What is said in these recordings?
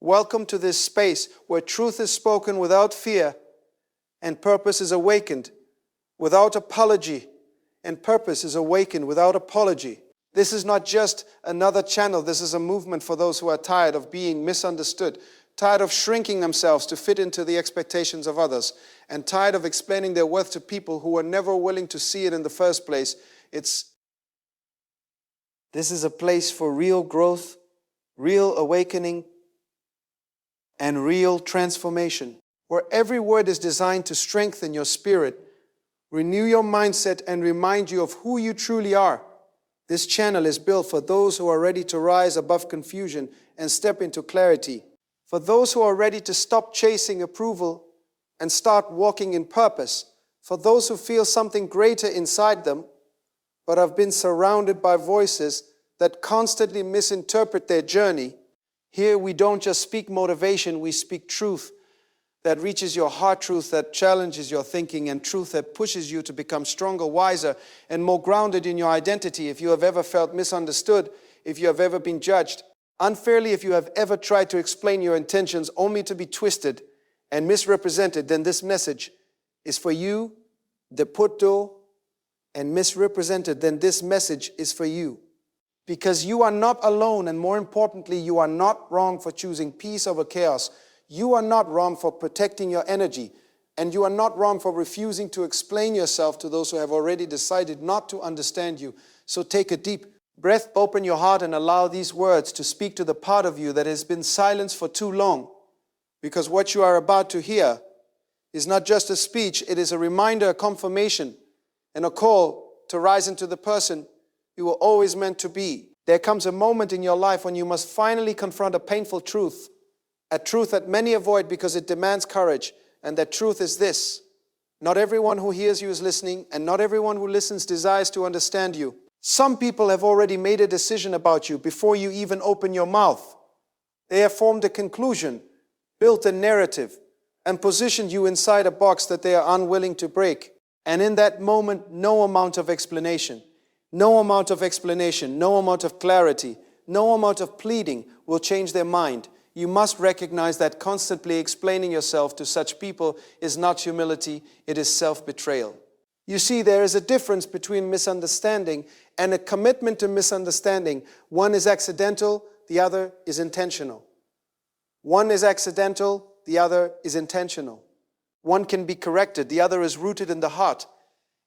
Welcome to this space where truth is spoken without fear and purpose is awakened without apology, and purpose is awakened without apology. This is not just another channel. This is a movement for those who are tired of being misunderstood, tired of shrinking themselves to fit into the expectations of others, and tired of explaining their worth to people who were never willing to see it in the first place. This is a place for real growth, real awakening, and real transformation, where every word is designed to strengthen your spirit, renew your mindset, and remind you of who you truly are. This channel is built for those who are ready to rise above confusion and step into clarity, for those who are ready to stop chasing approval and start walking in purpose, for those who feel something greater inside them, but have been surrounded by voices that constantly misinterpret their journey. Here we don't just speak motivation, we speak truth that reaches your heart, truth that challenges your thinking, and truth that pushes you to become stronger, wiser, and more grounded in your identity. If you have ever felt misunderstood, if you have ever been judged unfairly, if you have ever tried to explain your intentions only to be twisted and misrepresented, then this message is for you. Deputo and misrepresented, then this message is for you. Because you are not alone, and more importantly, you are not wrong for choosing peace over chaos. You are not wrong for protecting your energy, and you are not wrong for refusing to explain yourself to those who have already decided not to understand you. So take a deep breath, open your heart, and allow these words to speak to the part of you that has been silenced for too long. Because what you are about to hear is not just a speech, it is a reminder, a confirmation, and a call to rise into the person you were always meant to be. There comes a moment in your life when you must finally confront a painful truth, a truth that many avoid because it demands courage, and that truth is this: not everyone who hears you is listening, and not everyone who listens desires to understand you. Some people have already made a decision about you before you even open your mouth. They have formed a conclusion, built a narrative, and positioned you inside a box that they are unwilling to break. And in that moment, no amount of explanation, no amount of clarity, no amount of pleading will change their mind. You must recognize that constantly explaining yourself to such people is not humility, it is self-betrayal. You see, there is a difference between misunderstanding and a commitment to misunderstanding. One is accidental, the other is intentional. One is accidental, the other is intentional. One can be corrected, the other is rooted in the heart.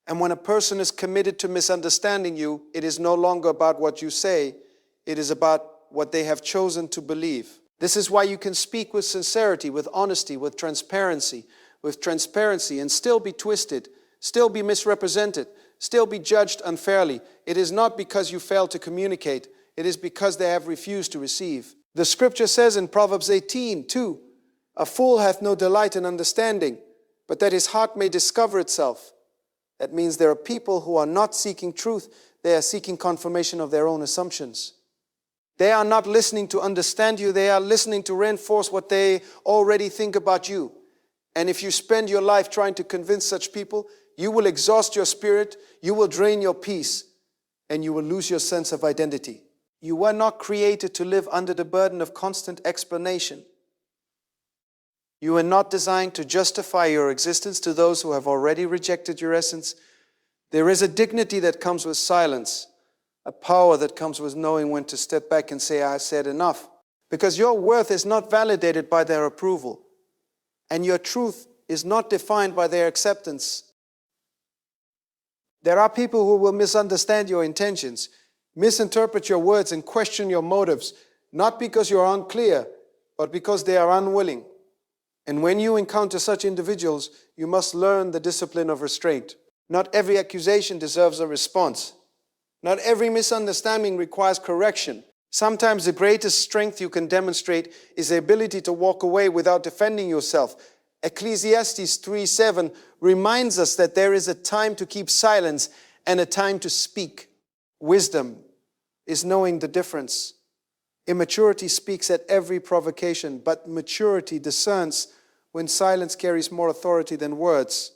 And when a person is committed to misunderstanding you, it is no longer about what you say, it is about what they have chosen to believe. This is why you can speak with sincerity, with honesty, with transparency, and still be twisted, still be misrepresented, still be judged unfairly. It is not because you failed to communicate, it is because they have refused to receive. The scripture says in Proverbs 18:2, "A fool hath no delight in understanding, but that his heart may discover itself." That means there are people who are not seeking truth, they are seeking confirmation of their own assumptions. They are not listening to understand you, they are listening to reinforce what they already think about you. And if you spend your life trying to convince such people, you will exhaust your spirit, you will drain your peace, and you will lose your sense of identity. You were not created to live under the burden of constant explanation. You are not designed to justify your existence to those who have already rejected your essence. There is a dignity that comes with silence, a power that comes with knowing when to step back and say, "I've said enough." Because your worth is not validated by their approval, and your truth is not defined by their acceptance. There are people who will misunderstand your intentions, misinterpret your words, and question your motives, not because you're unclear, but because they are unwilling. And when you encounter such individuals, you must learn the discipline of restraint. Not every accusation deserves a response. Not every misunderstanding requires correction. Sometimes the greatest strength you can demonstrate is the ability to walk away without defending yourself. Ecclesiastes 3:7 reminds us that there is a time to keep silence and a time to speak. Wisdom is knowing the difference. Immaturity speaks at every provocation, but maturity discerns when silence carries more authority than words.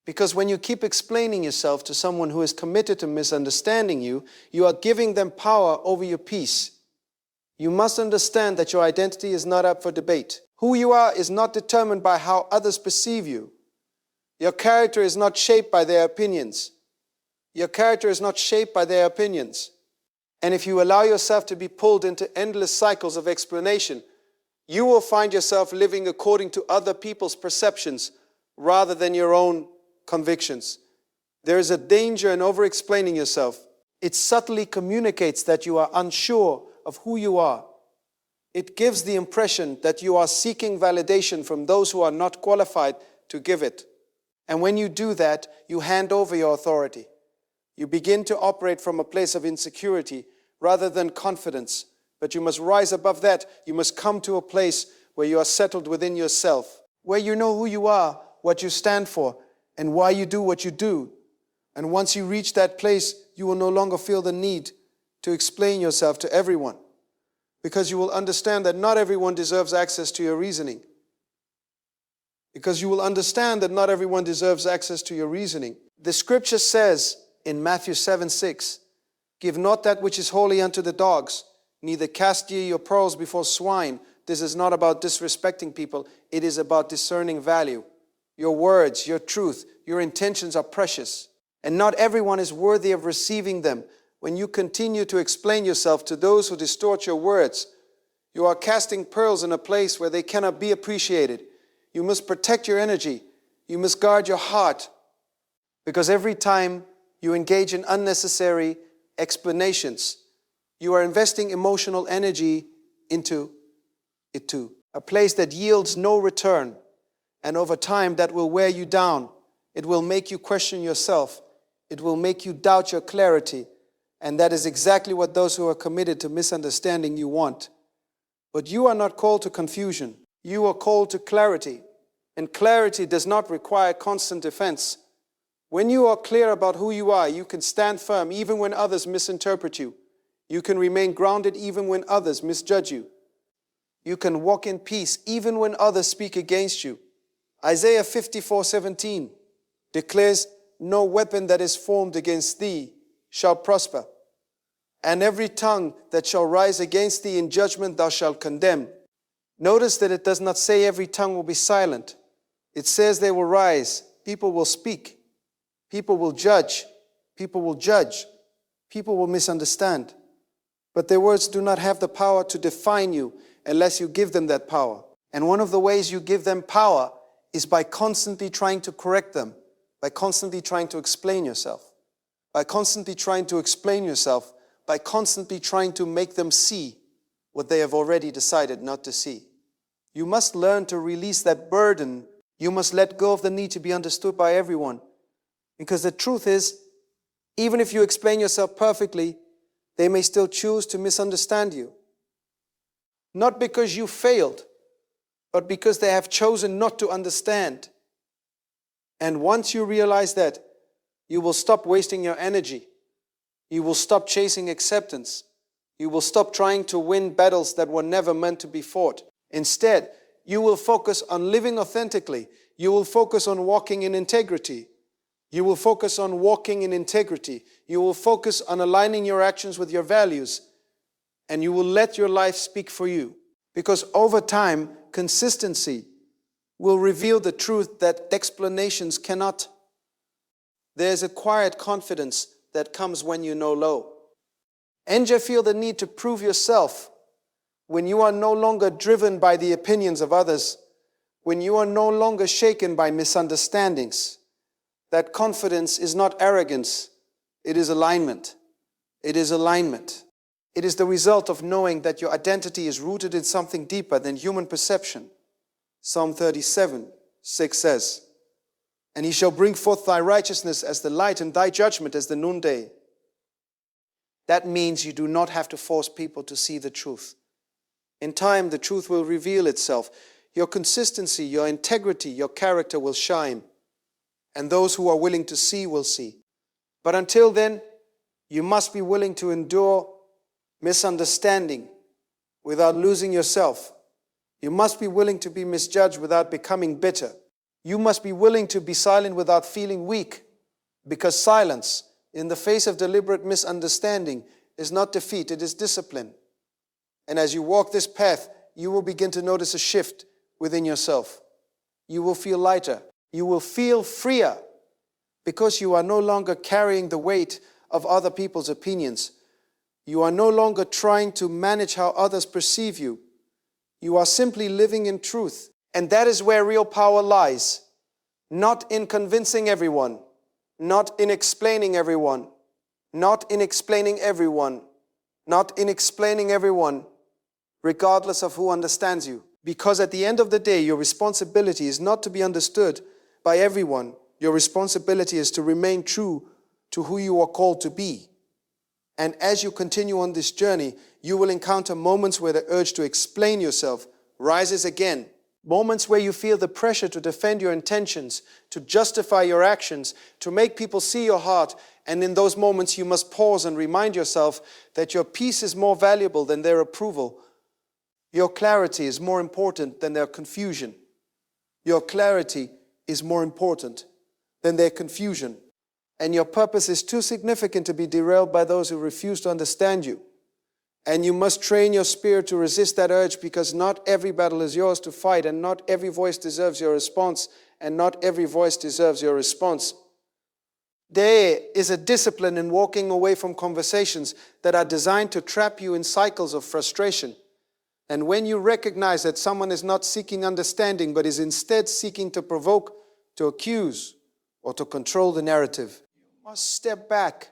Because when you keep explaining yourself to someone who is committed to misunderstanding you, you are giving them power over your peace. You must understand that your identity is not up for debate. Who you are is not determined by how others perceive you. Your character is not shaped by their opinions. Your character is not shaped by their opinions. And if you allow yourself to be pulled into endless cycles of explanation, you will find yourself living according to other people's perceptions rather than your own convictions. There is a danger in over-explaining yourself. It subtly communicates that you are unsure of who you are. It gives the impression that you are seeking validation from those who are not qualified to give it. And when you do that, you hand over your authority. You begin to operate from a place of insecurity rather than confidence. But you must rise above that. You must come to a place where you are settled within yourself, where you know who you are, what you stand for, and why you do what you do. And once you reach that place, you will no longer feel the need to explain yourself to everyone, because you will understand that not everyone deserves access to your reasoning. Because you will understand that not everyone deserves access to your reasoning. The scripture says in Matthew 7:6, "Give not that which is holy unto the dogs, neither cast ye your pearls before swine." This is not about disrespecting people. It is about discerning value. Your words, your truth, your intentions are precious. And not everyone is worthy of receiving them. When you continue to explain yourself to those who distort your words, you are casting pearls in a place where they cannot be appreciated. You must protect your energy. You must guard your heart. Because every time you engage in unnecessary explanations, you are investing emotional energy into it too. A place that yields no return. And over time, that will wear you down. It will make you question yourself. It will make you doubt your clarity. And that is exactly what those who are committed to misunderstanding you want. But you are not called to confusion. You are called to clarity. And clarity does not require constant defense. When you are clear about who you are, you can stand firm even when others misinterpret you. You can remain grounded even when others misjudge you. You can walk in peace even when others speak against you. Isaiah 54:17 declares, "No weapon that is formed against thee shall prosper, and every tongue that shall rise against thee in judgment thou shalt condemn." Notice that it does not say every tongue will be silent. It says they will rise. People will speak. People will judge. People will judge. People will misunderstand. But their words do not have the power to define you unless you give them that power. And one of the ways you give them power is by constantly trying to correct them, by constantly trying to explain yourself, by constantly trying to explain yourself, by constantly trying to make them see what they have already decided not to see. You must learn to release that burden. You must let go of the need to be understood by everyone. Because the truth is, even if you explain yourself perfectly, they may still choose to misunderstand you. Not because you failed, but because they have chosen not to understand. And once you realize that, you will stop wasting your energy. You will stop chasing acceptance. You will stop trying to win battles that were never meant to be fought. Instead, you will focus on living authentically. You will focus on walking in integrity. You will focus on walking in integrity. You will focus on aligning your actions with your values. And you will let your life speak for you. Because over time, consistency will reveal the truth that explanations cannot. There's a quiet confidence that comes when you know low. And you feel the need to prove yourself when you are no longer driven by the opinions of others, when you are no longer shaken by misunderstandings. That confidence is not arrogance, it is alignment. It is alignment. It is the result of knowing that your identity is rooted in something deeper than human perception. Psalm 37:6 says, "And he shall bring forth thy righteousness as the light and thy judgment as the noonday." That means you do not have to force people to see the truth. In time, the truth will reveal itself. Your consistency, your integrity, your character will shine. And those who are willing to see will see. But until then, you must be willing to endure misunderstanding without losing yourself. You must be willing to be misjudged without becoming bitter. You must be willing to be silent without feeling weak, because silence in the face of deliberate misunderstanding is not defeat, it is discipline. And as you walk this path, you will begin to notice a shift within yourself. You will feel lighter. You will feel freer because you are no longer carrying the weight of other people's opinions. You are no longer trying to manage how others perceive you. You are simply living in truth. And that is where real power lies. Not in convincing everyone. Not in explaining everyone. Not in explaining everyone. Not in explaining everyone, regardless of who understands you. Because at the end of the day, your responsibility is not to be understood by everyone. Your responsibility is to remain true to who you are called to be. And as you continue on this journey, you will encounter moments where the urge to explain yourself rises again. Moments where you feel the pressure to defend your intentions, to justify your actions, to make people see your heart. And in those moments, you must pause and remind yourself that your peace is more valuable than their approval. Your clarity is more important than their confusion. Your clarity is more important than their confusion. And your purpose is too significant to be derailed by those who refuse to understand you. And you must train your spirit to resist that urge, because not every battle is yours to fight, and not every voice deserves your response, and not every voice deserves your response. There is a discipline in walking away from conversations that are designed to trap you in cycles of frustration. And when you recognize that someone is not seeking understanding, but is instead seeking to provoke, to accuse, or to control the narrative, you must step back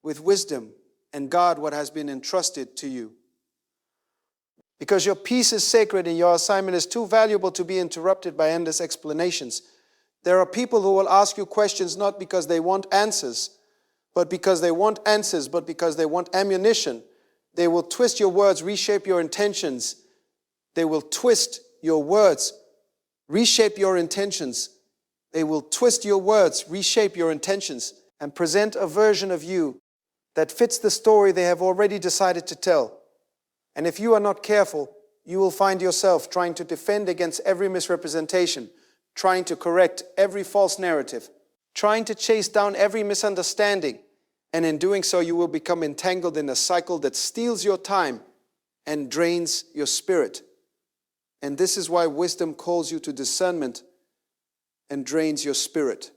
with wisdom and guard what has been entrusted to you. Because your peace is sacred and your assignment is too valuable to be interrupted by endless explanations. There are people who will ask you questions not because they want answers, but because they want ammunition. They will twist your words, reshape your intentions. They will twist your words, reshape your intentions. They will twist your words, reshape your intentions, and present a version of you that fits the story they have already decided to tell. And if you are not careful, you will find yourself trying to defend against every misrepresentation, trying to correct every false narrative, trying to chase down every misunderstanding. And in doing so, you will become entangled in a cycle that steals your time and drains your spirit. And this is why wisdom calls you to discernment and drains your spirit.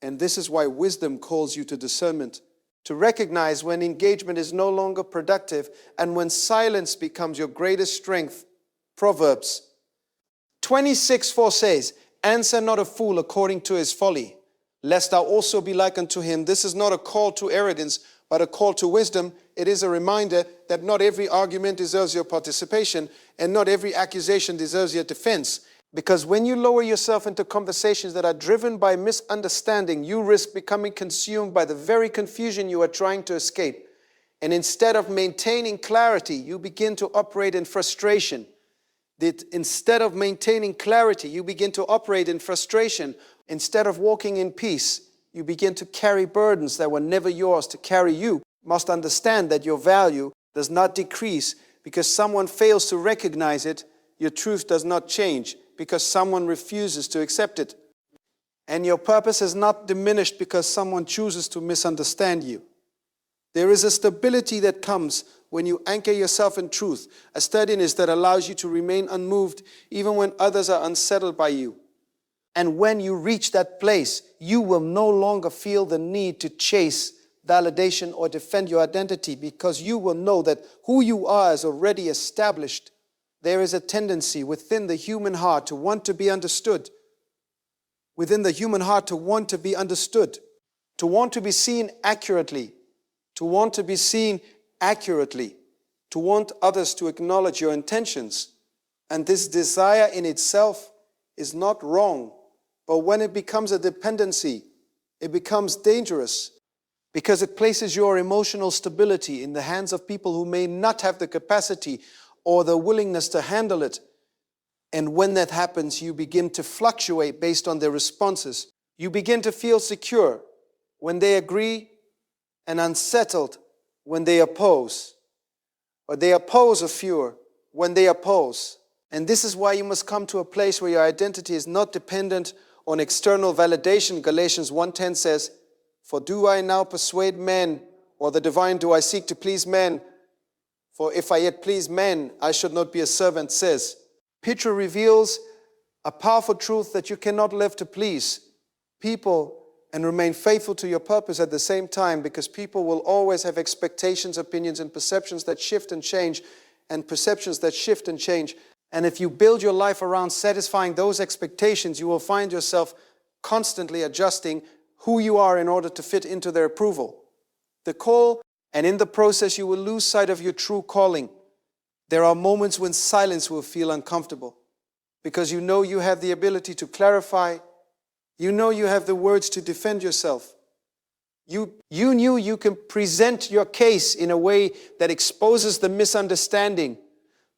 And this is why wisdom calls you to discernment, to recognize when engagement is no longer productive and when silence becomes your greatest strength. Proverbs 26:4 says, "Answer not a fool according to his folly, lest thou also be like unto him." This is not a call to arrogance, but a call to wisdom. It is a reminder that not every argument deserves your participation, and not every accusation deserves your defense. Because when you lower yourself into conversations that are driven by misunderstanding, you risk becoming consumed by the very confusion you are trying to escape. And instead of maintaining clarity, you begin to operate in frustration. Instead of maintaining clarity, you begin to operate in frustration. Instead of walking in peace, you begin to carry burdens that were never yours to carry. You must understand that your value does not decrease because someone fails to recognize it. Your truth does not change because someone refuses to accept it. And your purpose is not diminished because someone chooses to misunderstand you. There is a stability that comes when you anchor yourself in truth, a steadiness that allows you to remain unmoved even when others are unsettled by you. And when you reach that place, you will no longer feel the need to chase validation or defend your identity, because you will know that who you are is already established. There is a tendency within the human heart to want to be understood. Within the human heart to want to be understood, to want to be seen accurately, to want to be seen accurately, to want others to acknowledge your intentions. And this desire in itself is not wrong, but when it becomes a dependency, it becomes dangerous, because it places your emotional stability in the hands of people who may not have the capacity or the willingness to handle it. And when that happens, you begin to fluctuate based on their responses. You begin to feel secure when they agree and unsettled when they oppose. Or they oppose or fewer when they oppose. And this is why you must come to a place where your identity is not dependent on external validation. Galatians 1:10 says, "For do I now persuade men, or the divine do I seek to please men? For if I yet please men, I should not be a servant, says. Peter reveals a powerful truth that you cannot live to please people and remain faithful to your purpose at the same time, because people will always have expectations, opinions, and perceptions that shift and change, and perceptions that shift and change. And if you build your life around satisfying those expectations, you will find yourself constantly adjusting who you are in order to fit into their approval. The call, and in the process you will lose sight of your true calling. There are moments when silence will feel uncomfortable, because you know you have the ability to clarify. You know you have the words to defend yourself. You knew you can present your case in a way that exposes the misunderstanding.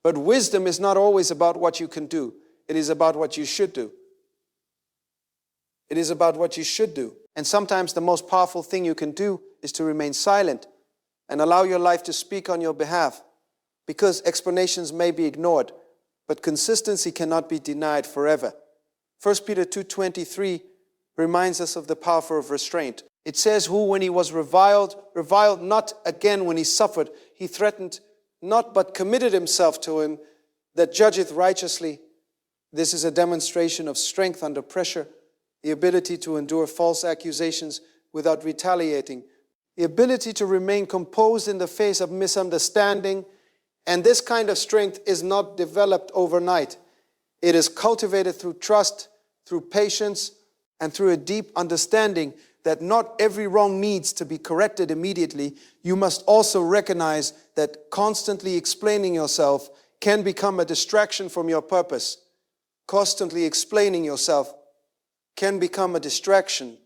But wisdom is not always about what you can do. It is about what you should do. It is about what you should do. And sometimes the most powerful thing you can do is to remain silent and allow your life to speak on your behalf, because explanations may be ignored, but consistency cannot be denied forever. 1 Peter 2:23 reminds us of the power of restraint. It says, who when he was reviled not again when he suffered, he threatened not but committed himself to him that judgeth righteously. This is a demonstration of strength under pressure, the ability to endure false accusations without retaliating, the ability to remain composed in the face of misunderstanding. And this kind of strength is not developed overnight. It is cultivated through trust, through patience, and through a deep understanding that not every wrong needs to be corrected immediately. You must also recognize that constantly explaining yourself can become a distraction from your purpose. Constantly explaining yourself can become a distraction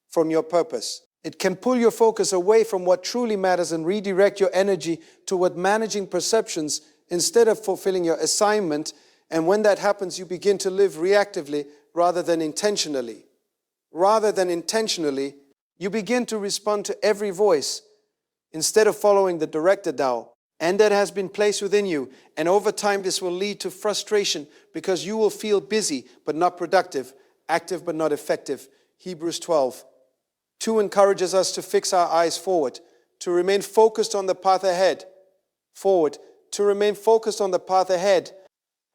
from your purpose. It can pull your focus away from what truly matters and redirect your energy toward managing perceptions instead of fulfilling your assignment. And when that happens, you begin to live reactively rather than intentionally. Rather than intentionally, you begin to respond to every voice instead of following the directed dial. And that has been placed within you. And over time, this will lead to frustration, because you will feel busy but not productive, active but not effective. Hebrews 12. 2 encourages us to fix our eyes forward, to remain focused on the path ahead. Forward, to remain focused on the path ahead.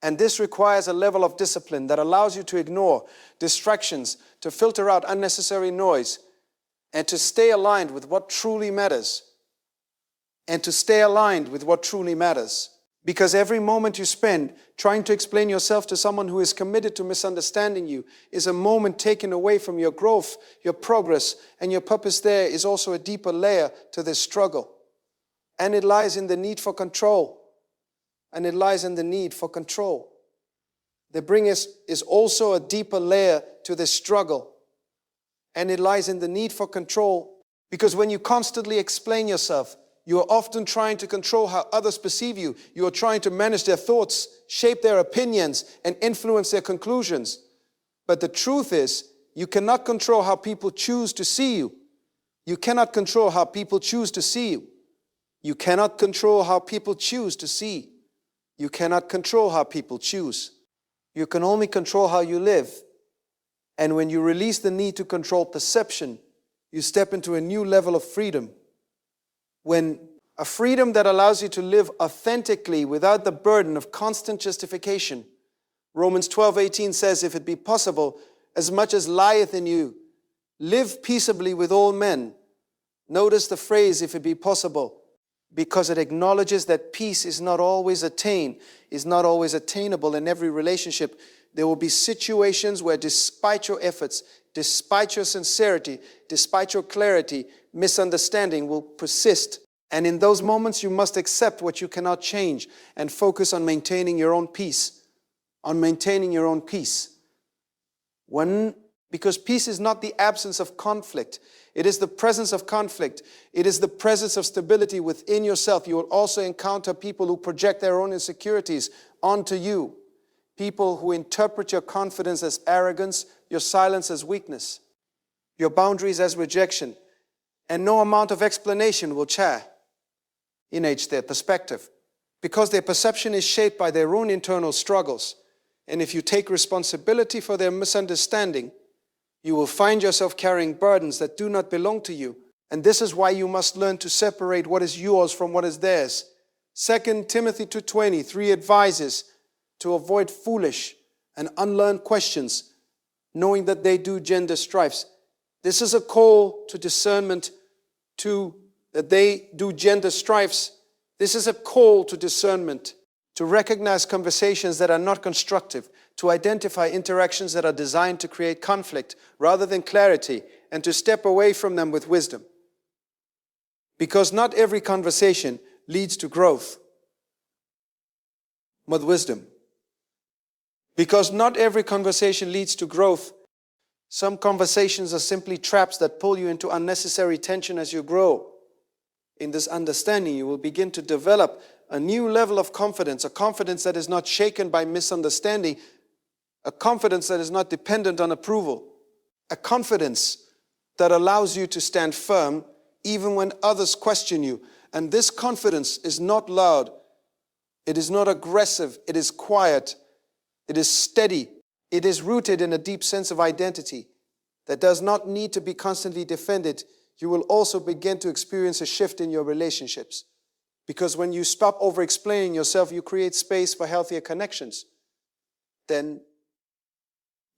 And this requires a level of discipline that allows you to ignore distractions, to filter out unnecessary noise, and to stay aligned with what truly matters. And to stay aligned with what truly matters. Because every moment you spend trying to explain yourself to someone who is committed to misunderstanding you is a moment taken away from your growth, your progress, and your purpose. There is also a deeper layer to this struggle. And it lies in the need for control. And it lies in the need for control. The bring is also a deeper layer to this struggle. And it lies in the need for control. Because when you constantly explain yourself, you are often trying to control how others perceive you. You are trying to manage their thoughts, shape their opinions, and influence their conclusions. But the truth is, you cannot control how people choose to see you. You cannot control how people choose to see you. You cannot control how people choose to see. You cannot control how people choose. You can only control how you live. And when you release the need to control perception, you step into a new level of freedom. When a freedom that allows you to live authentically without the burden of constant justification. Romans 12:18 says, if it be possible, as much as lieth in you, live peaceably with all men. Notice the phrase, if it be possible, because it acknowledges that peace is not always attainable in every relationship. There will be situations where, despite your efforts, despite your sincerity, despite your clarity, misunderstanding will persist. And in those moments, you must accept what you cannot change and focus on maintaining your own peace. On maintaining your own peace. Because peace is not the absence of conflict. It is the presence of conflict. It is the presence of stability within yourself. You will also encounter people who project their own insecurities onto you. People who interpret your confidence as arrogance, your silence as weakness, your boundaries as rejection. And no amount of explanation will change their perspective. Because their perception is shaped by their own internal struggles. And if you take responsibility for their misunderstanding, you will find yourself carrying burdens that do not belong to you. And this is why you must learn to separate what is yours from what is theirs. 2 Timothy 2:20, 3 advises to avoid foolish and unlearned questions, knowing that they do gender strifes. This is a call to discernment, that they do gender strifes. This is a call to discernment, to recognize conversations that are not constructive, to identify interactions that are designed to create conflict rather than clarity, and to step away from them with wisdom. Because not every conversation leads to growth with wisdom. Because not every conversation leads to growth. Some conversations are simply traps that pull you into unnecessary tension. As you grow in this understanding, you will begin to develop a new level of confidence, a confidence that is not shaken by misunderstanding, a confidence that is not dependent on approval, a confidence that allows you to stand firm even when others question you. And this confidence is not loud, it is not aggressive, it is quiet, it is steady, it is rooted in a deep sense of identity that does not need to be constantly defended. You will also begin to experience a shift in your relationships. Because when you stop over-explaining yourself, you create space for healthier connections. Then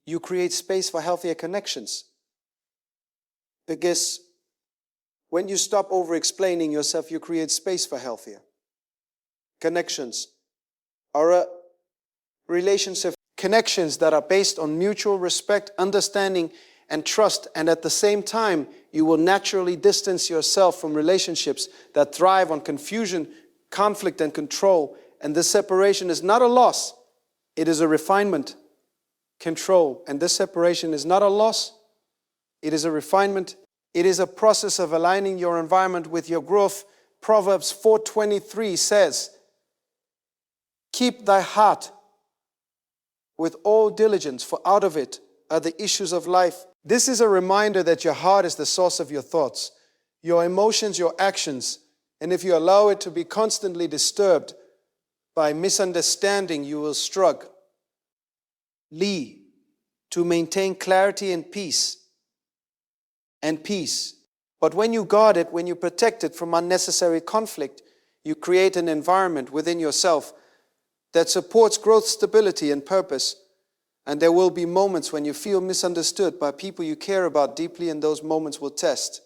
you create space for healthier connections. Because when you stop over-explaining yourself, you create space for healthier connections. Are a relationship connections that are based on mutual respect, understanding, and trust, and at the same time, you will naturally distance yourself from relationships that thrive on confusion, conflict, and control. And this separation is not a loss, it is a refinement, control. And this separation is not a loss, it is a refinement. It is a process of aligning your environment with your growth. Proverbs 4:23 says, "Keep thy heart with all diligence, for out of it are the issues of life." This is a reminder that your heart is the source of your thoughts, your emotions, your actions. And if you allow it to be constantly disturbed by misunderstanding, you will struggle. To maintain clarity and peace. But when you guard it, when you protect it from unnecessary conflict, you create an environment within yourself that supports growth, stability, and purpose. And there will be moments when you feel misunderstood by people you care about deeply, and those moments will test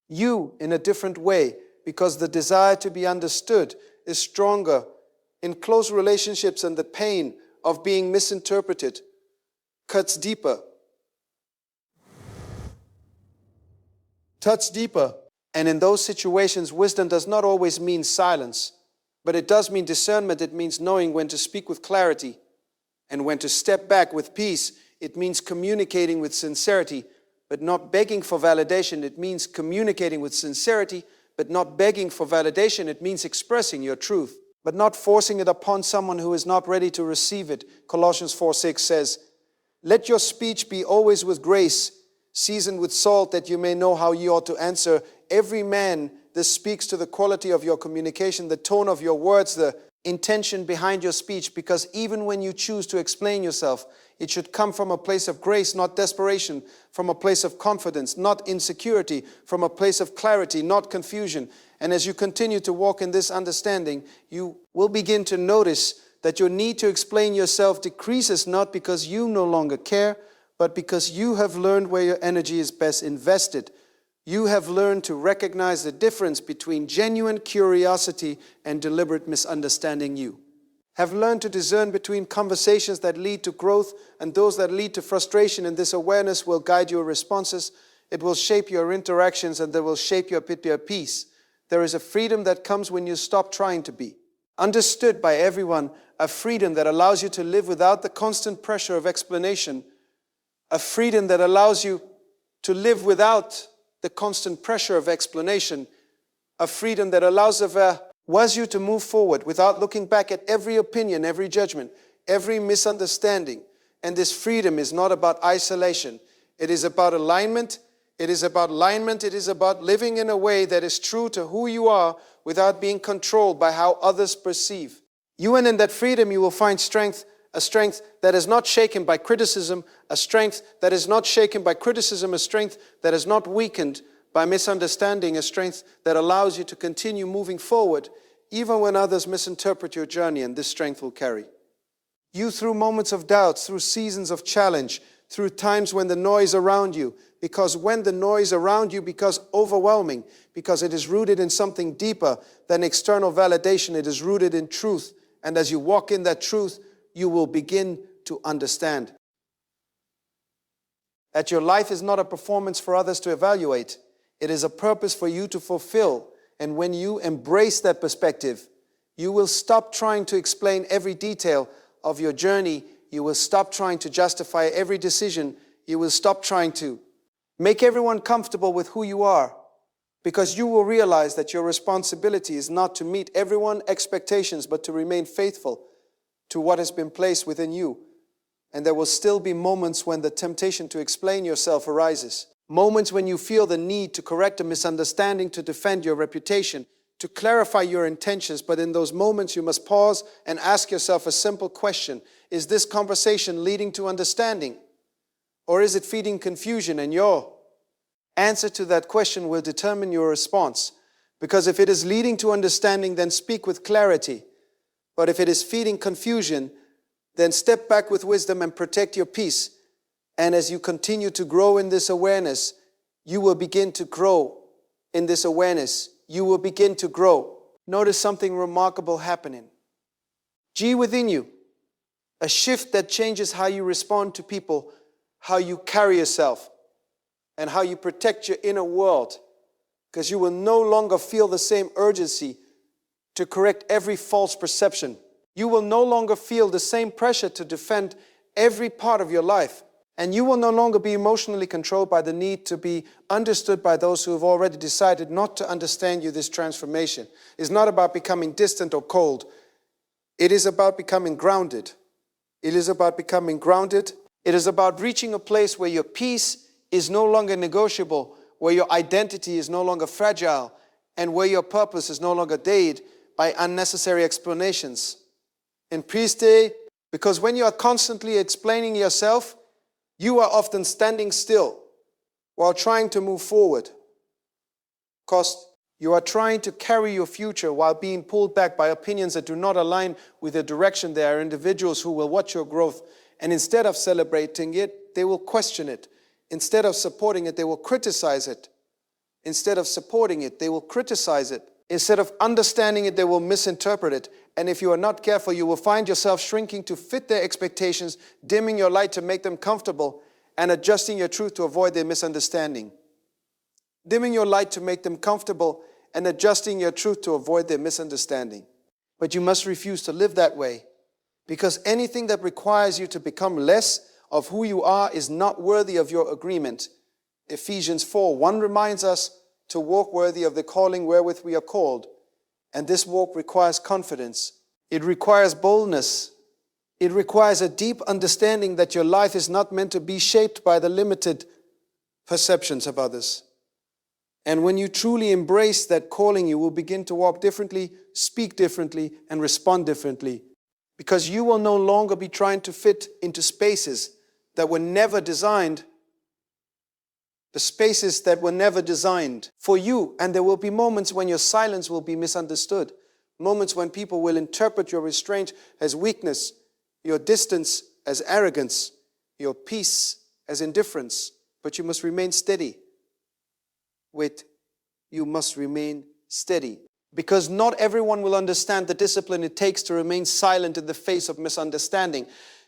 you in a different way, because the desire to be understood is stronger in close relationships, and the pain of being misinterpreted cuts deeper. And in those situations, wisdom does not always mean silence, but it does mean discernment. It means knowing when to speak with clarity and when to step back with peace. It means communicating with sincerity, but not begging for validation. It means communicating with sincerity, but not begging for validation. It means expressing your truth, but not forcing it upon someone who is not ready to receive it. Colossians 4:6 says, "Let your speech be always with grace, seasoned with salt, that you may know how you ought to answer every man." This speaks to the quality of your communication, the tone of your words, the intention behind your speech, because even when you choose to explain yourself, it should come from a place of grace, not desperation, from a place of confidence, not insecurity, from a place of clarity, not confusion. And as you continue to walk in this understanding, you will begin to notice that your need to explain yourself decreases, not because you no longer care, but because you have learned where your energy is best invested. You have learned to recognize the difference between genuine curiosity and deliberate misunderstanding. You have learned to discern between conversations that lead to growth and those that lead to frustration, and this awareness will guide your responses. It will shape your interactions, and it will shape your peace. There is a freedom that comes when you stop trying to be understood by everyone, a freedom that allows you to live without the constant pressure of explanation, a freedom that allows you to live without the constant pressure of explanation, a freedom that allows you to move forward without looking back at every opinion, every judgment, every misunderstanding. And this freedom is not about isolation. It is about alignment. It is about alignment. It is about living in a way that is true to who you are without being controlled by how others perceive you. And in that freedom, you will find strength, a strength that is not shaken by criticism, a strength that is not shaken by criticism, a strength that is not weakened by misunderstanding, a strength that allows you to continue moving forward even when others misinterpret your journey, and this strength will carry you through moments of doubt, through seasons of challenge, through times when the noise around you, because when the noise around you becomes overwhelming, because it is rooted in something deeper than external validation, it is rooted in truth. And as you walk in that truth, you will begin to understand that your life is not a performance for others to evaluate. It is a purpose for you to fulfill. And when you embrace that perspective, you will stop trying to explain every detail of your journey. You will stop trying to justify every decision. You will stop trying to make everyone comfortable with who you are, because you will realize that your responsibility is not to meet everyone's expectations, but to remain faithful to what has been placed within you. And there will still be moments when the temptation to explain yourself arises. Moments when you feel the need to correct a misunderstanding, to defend your reputation, to clarify your intentions. But in those moments, you must pause and ask yourself a simple question. Is this conversation leading to understanding? Or is it feeding confusion? And your answer to that question will determine your response. Because if it is leading to understanding, then speak with clarity. But if it is feeding confusion, then step back with wisdom and protect your peace. And as you continue to grow in this awareness, you will begin to grow in this awareness. You will begin to grow. Notice something remarkable happening. G within you, a shift that changes how you respond to people, how you carry yourself, and how you protect your inner world. Because you will no longer feel the same urgency to correct every false perception. You will no longer feel the same pressure to defend every part of your life. And you will no longer be emotionally controlled by the need to be understood by those who have already decided not to understand you. This transformation is not about becoming distant or cold. It is about becoming grounded. It is about becoming grounded. It is about reaching a place where your peace is no longer negotiable, where your identity is no longer fragile, and where your purpose is no longer dead by unnecessary explanations. In peace day, because when you are constantly explaining yourself, you are often standing still while trying to move forward, because you are trying to carry your future while being pulled back by opinions that do not align with the direction. There are individuals who will watch your growth, and instead of celebrating it, they will question it. Instead of supporting it, they will criticize it. Instead of supporting it, they will criticize it. Instead of understanding it, they will misinterpret it. And if you are not careful, you will find yourself shrinking to fit their expectations, dimming your light to make them comfortable, and adjusting your truth to avoid their misunderstanding. Dimming your light to make them comfortable and adjusting your truth to avoid their misunderstanding. But you must refuse to live that way, because anything that requires you to become less of who you are is not worthy of your agreement. Ephesians 4:1 reminds us to walk worthy of the calling wherewith we are called. And this walk requires confidence. It requires boldness. It requires a deep understanding that your life is not meant to be shaped by the limited perceptions of others. And when you truly embrace that calling, you will begin to walk differently, speak differently, and respond differently. Because you will no longer be trying to fit into spaces that were never designed. The spaces that were never designed for you. And there will be moments when your silence will be misunderstood. Moments when people will interpret your restraint as weakness, your distance as arrogance, your peace as indifference. But you must remain steady. You must remain steady. Because not everyone will understand the discipline it takes to remain silent in the face of misunderstanding.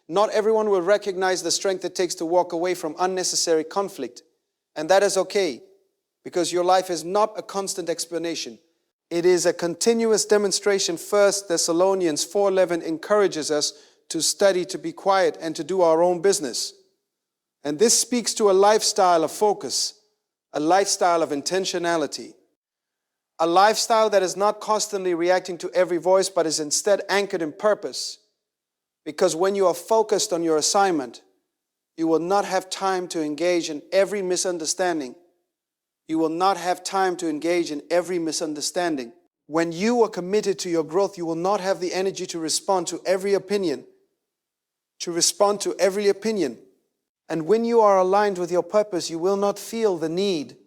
Not everyone will recognize the strength it takes to walk away from unnecessary conflict. And that is okay, because your life is not a constant explanation. It is a continuous demonstration. 1 Thessalonians 4:11 encourages us to study, to be quiet, and to do our own business. And this speaks to a lifestyle of focus, a lifestyle of intentionality, a lifestyle that is not constantly reacting to every voice, but is instead anchored in purpose. Because when you are focused on your assignment, you will not have time to engage in every misunderstanding. You will not have time to engage in every misunderstanding. When you are committed to your growth, you will not have the energy to respond to every opinion. And when you are aligned with your purpose, you will not feel the need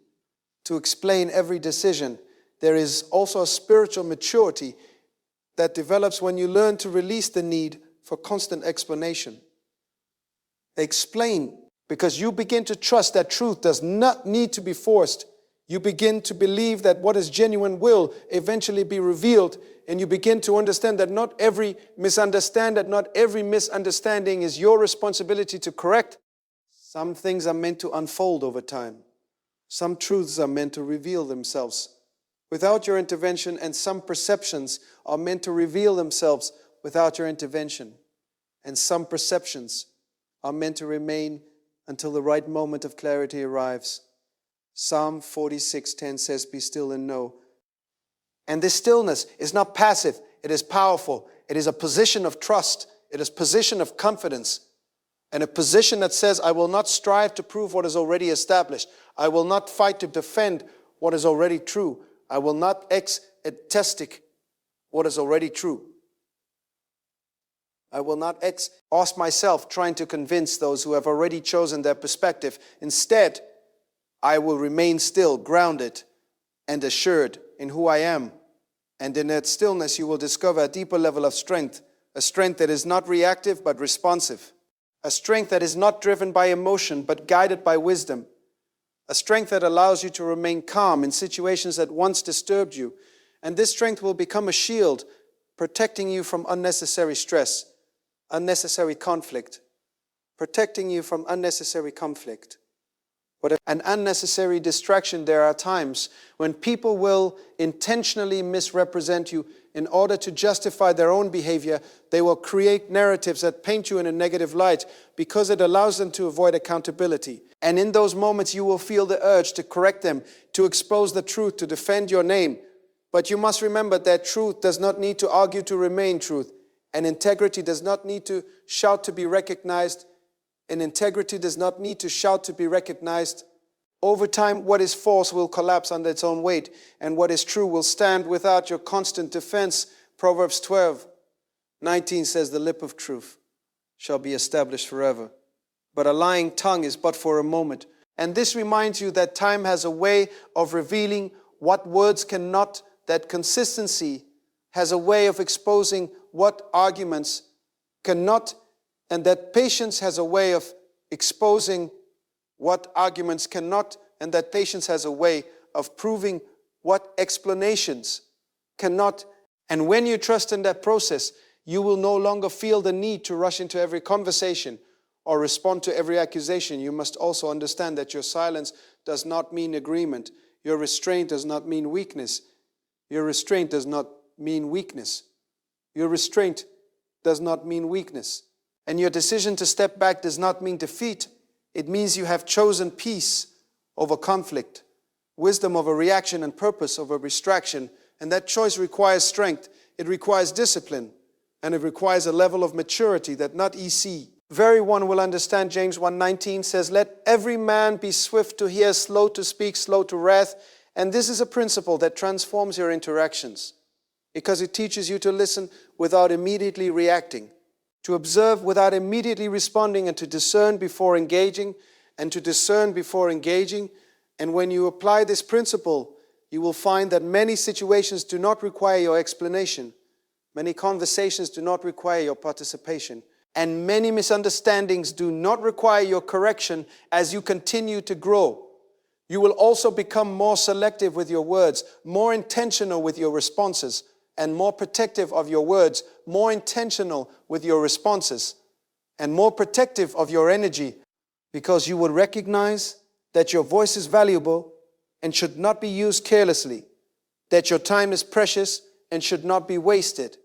to explain every decision. There is also a spiritual maturity that develops when you learn to release the need for constant explanation. Explain, because you begin to trust that truth does not need to be forced. You begin to believe that what is genuine will eventually be revealed, and you begin to understand that not every misunderstanding is your responsibility to correct. Some things are meant to unfold over time. Some truths are meant to reveal themselves without your intervention, and some perceptions are meant to reveal themselves without your intervention. And some perceptions are meant to remain until the right moment of clarity arrives. Psalm 46:10 says, "Be still and know." And this stillness is not passive, it is powerful. It is a position of trust. It is a position of confidence. And a position that says, I will not strive to prove what is already established. I will not fight to defend what is already true. I will not ex-testic what is already true. I will not exhaust myself trying to convince those who have already chosen their perspective. Instead, I will remain still, grounded, and assured in who I am. And in that stillness, you will discover a deeper level of strength, a strength that is not reactive but responsive, a strength that is not driven by emotion but guided by wisdom, a strength that allows you to remain calm in situations that once disturbed you. And this strength will become a shield, protecting you from unnecessary stress, unnecessary conflict, protecting you from unnecessary conflict. But an unnecessary distraction, there are times when people will intentionally misrepresent you in order to justify their own behavior. They will create narratives that paint you in a negative light because it allows them to avoid accountability. And in those moments, you will feel the urge to correct them, to expose the truth, to defend your name. But you must remember that truth does not need to argue to remain truth. And integrity does not need to shout to be recognized. And integrity does not need to shout to be recognized. Over time, what is false will collapse under its own weight, and what is true will stand without your constant defense. Proverbs 12:19 says, "The lip of truth shall be established forever, but a lying tongue is but for a moment." And this reminds you that time has a way of revealing what words cannot, that consistency has a way of exposing what arguments cannot, and that patience has a way of exposing what arguments cannot, and that patience has a way of proving what explanations cannot. And when you trust in that process, you will no longer feel the need to rush into every conversation or respond to every accusation. You must also understand that your silence does not mean agreement. Your restraint does not mean weakness. Your restraint does not mean weakness. Your restraint does not mean weakness. And your decision to step back does not mean defeat. It means you have chosen peace over conflict, wisdom over reaction, and purpose over distraction. And that choice requires strength. It requires discipline. And it requires a level of maturity that not easy. Very one will understand. James 1:19 says, "Let every man be swift to hear, slow to speak, slow to wrath." And this is a principle that transforms your interactions, because it teaches you to listen without immediately reacting, to observe without immediately responding, and to discern before engaging, and to discern before engaging. And when you apply this principle, you will find that many situations do not require your explanation. Many conversations do not require your participation. And many misunderstandings do not require your correction as you continue to grow. You will also become more selective with your words, more intentional with your responses, and more protective of your words, more intentional with your responses, and more protective of your energy, because you will recognize that your voice is valuable and should not be used carelessly, that your time is precious and should not be wasted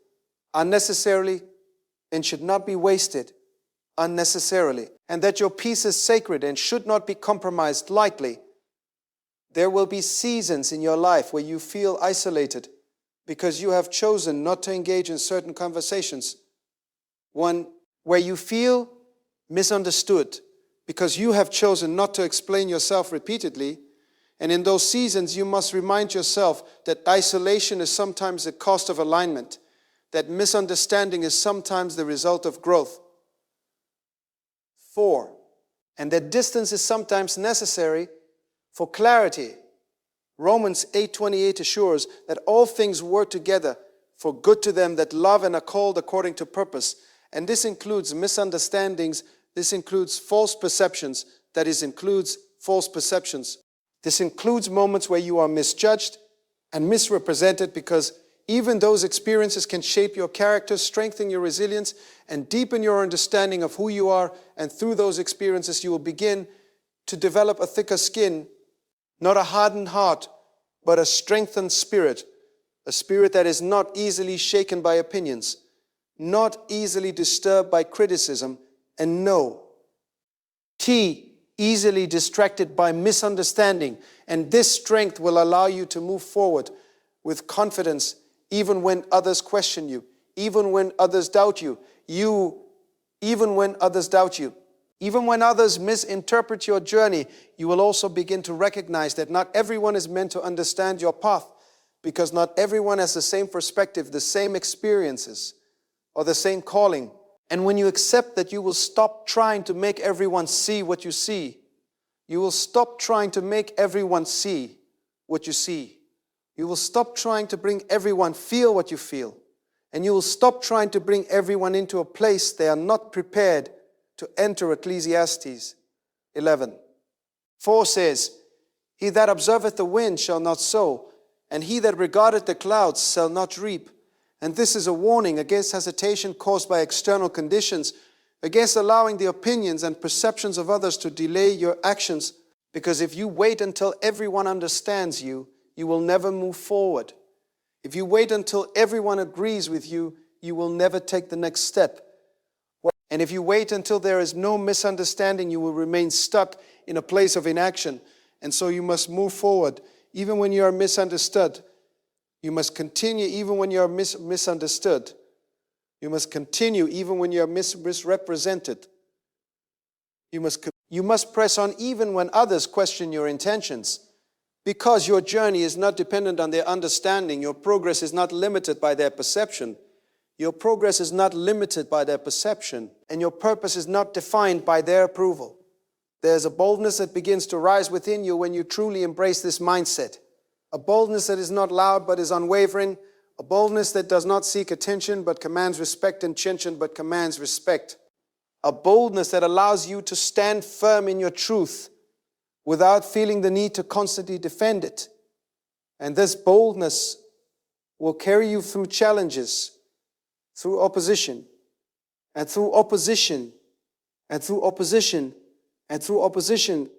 unnecessarily, and should not be wasted unnecessarily, and that your peace is sacred and should not be compromised lightly. There will be seasons in your life where you feel isolated because you have chosen not to engage in certain conversations. One where you feel misunderstood because you have chosen not to explain yourself repeatedly. And in those seasons, you must remind yourself that isolation is sometimes the cost of alignment, that misunderstanding is sometimes the result of growth. 4, and that distance is sometimes necessary for clarity. Romans 8:28 assures that all things work together for good to them that love and are called according to purpose. And this includes misunderstandings. This includes false perceptions. That is, includes false perceptions. This includes moments where you are misjudged and misrepresented, because even those experiences can shape your character, strengthen your resilience, and deepen your understanding of who you are. And through those experiences, you will begin to develop a thicker skin, not a hardened heart, but a strengthened spirit, a spirit that is not easily shaken by opinions, not easily disturbed by criticism, and easily distracted by misunderstanding. And this strength will allow you to move forward with confidence, even when others question you, even when others doubt you, even when others misinterpret your journey. You will also begin to recognize that not everyone is meant to understand your path, because not everyone has the same perspective, the same experiences, or the same calling. And when you accept that, you will stop trying to make everyone see what you see. You will stop trying to make everyone see what you see. You will stop trying to bring everyone feel what you feel. And you will stop trying to bring everyone into a place they are not prepared to enter. Ecclesiastes 11:4 says, "He that observeth the wind shall not sow, and he that regardeth the clouds shall not reap." And this is a warning against hesitation caused by external conditions, against allowing the opinions and perceptions of others to delay your actions. Because if you wait until everyone understands you, you will never move forward. If you wait until everyone agrees with you, you will never take the next step. And if you wait until there is no misunderstanding, you will remain stuck in a place of inaction. And so you must move forward, even when you are misunderstood. You must continue even when you are misunderstood. You must continue even when you are misrepresented. You must press on even when others question your intentions. Because your journey is not dependent on their understanding. Your progress is not limited by their perception. Your progress is not limited by their perception. And your purpose is not defined by their approval. There's a boldness that begins to rise within you when you truly embrace this mindset. A boldness that is not loud but is unwavering. A boldness that does not seek attention but commands respect, and attention but commands respect. A boldness that allows you to stand firm in your truth without feeling the need to constantly defend it. And this boldness will carry you through challenges, through opposition, and through opposition, and through opposition, and through opposition,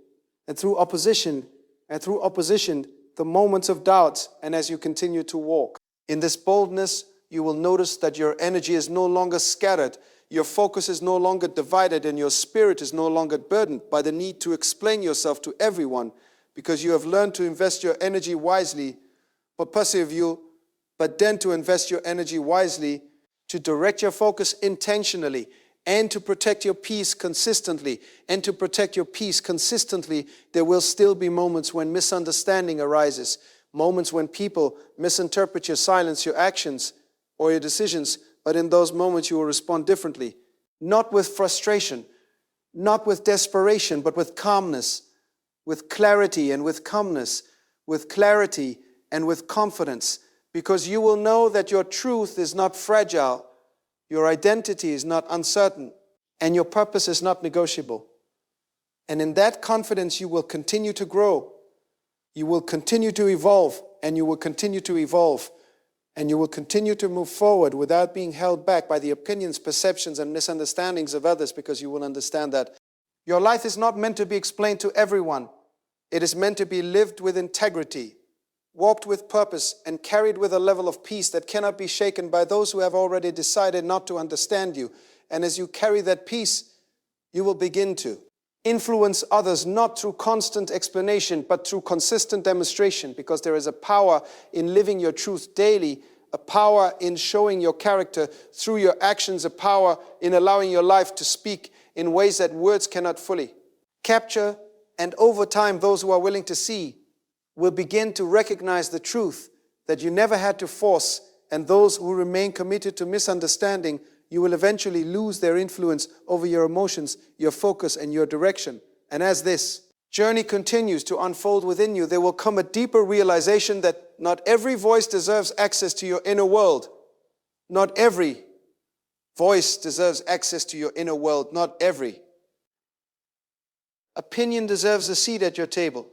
and through opposition, and through opposition, the moments of doubt, and as you continue to walk. In this boldness, you will notice that your energy is no longer scattered, your focus is no longer divided, and your spirit is no longer burdened by the need to explain yourself to everyone, because you have learned to invest your energy wisely, but then to invest your energy wisely, to direct your focus intentionally, and to protect your peace consistently. And to protect your peace consistently, there will still be moments when misunderstanding arises, moments when people misinterpret your silence, your actions, or your decisions. But in those moments, you will respond differently. Not with frustration, not with desperation, but with calmness, with clarity and with calmness, with clarity and with confidence. Because you will know that your truth is not fragile, your identity is not uncertain, and your purpose is not negotiable. And in that confidence, you will continue to grow. You will continue to evolve, and you will continue to evolve. And you will continue to move forward without being held back by the opinions, perceptions, and misunderstandings of others, because you will understand that your life is not meant to be explained to everyone. It is meant to be lived with integrity, walked with purpose, and carried with a level of peace that cannot be shaken by those who have already decided not to understand you. And as you carry that peace, you will begin to influence others, not through constant explanation, but through consistent demonstration, because there is a power in living your truth daily, a power in showing your character through your actions, a power in allowing your life to speak in ways that words cannot fully capture. And over time, those who are willing to see will begin to recognize the truth that you never had to force, and those who remain committed to misunderstanding, you will eventually lose their influence over your emotions, your focus, and your direction. And as this journey continues to unfold within you, there will come a deeper realization that not every voice deserves access to your inner world. Not every voice deserves access to your inner world. Not every opinion deserves a seat at your table.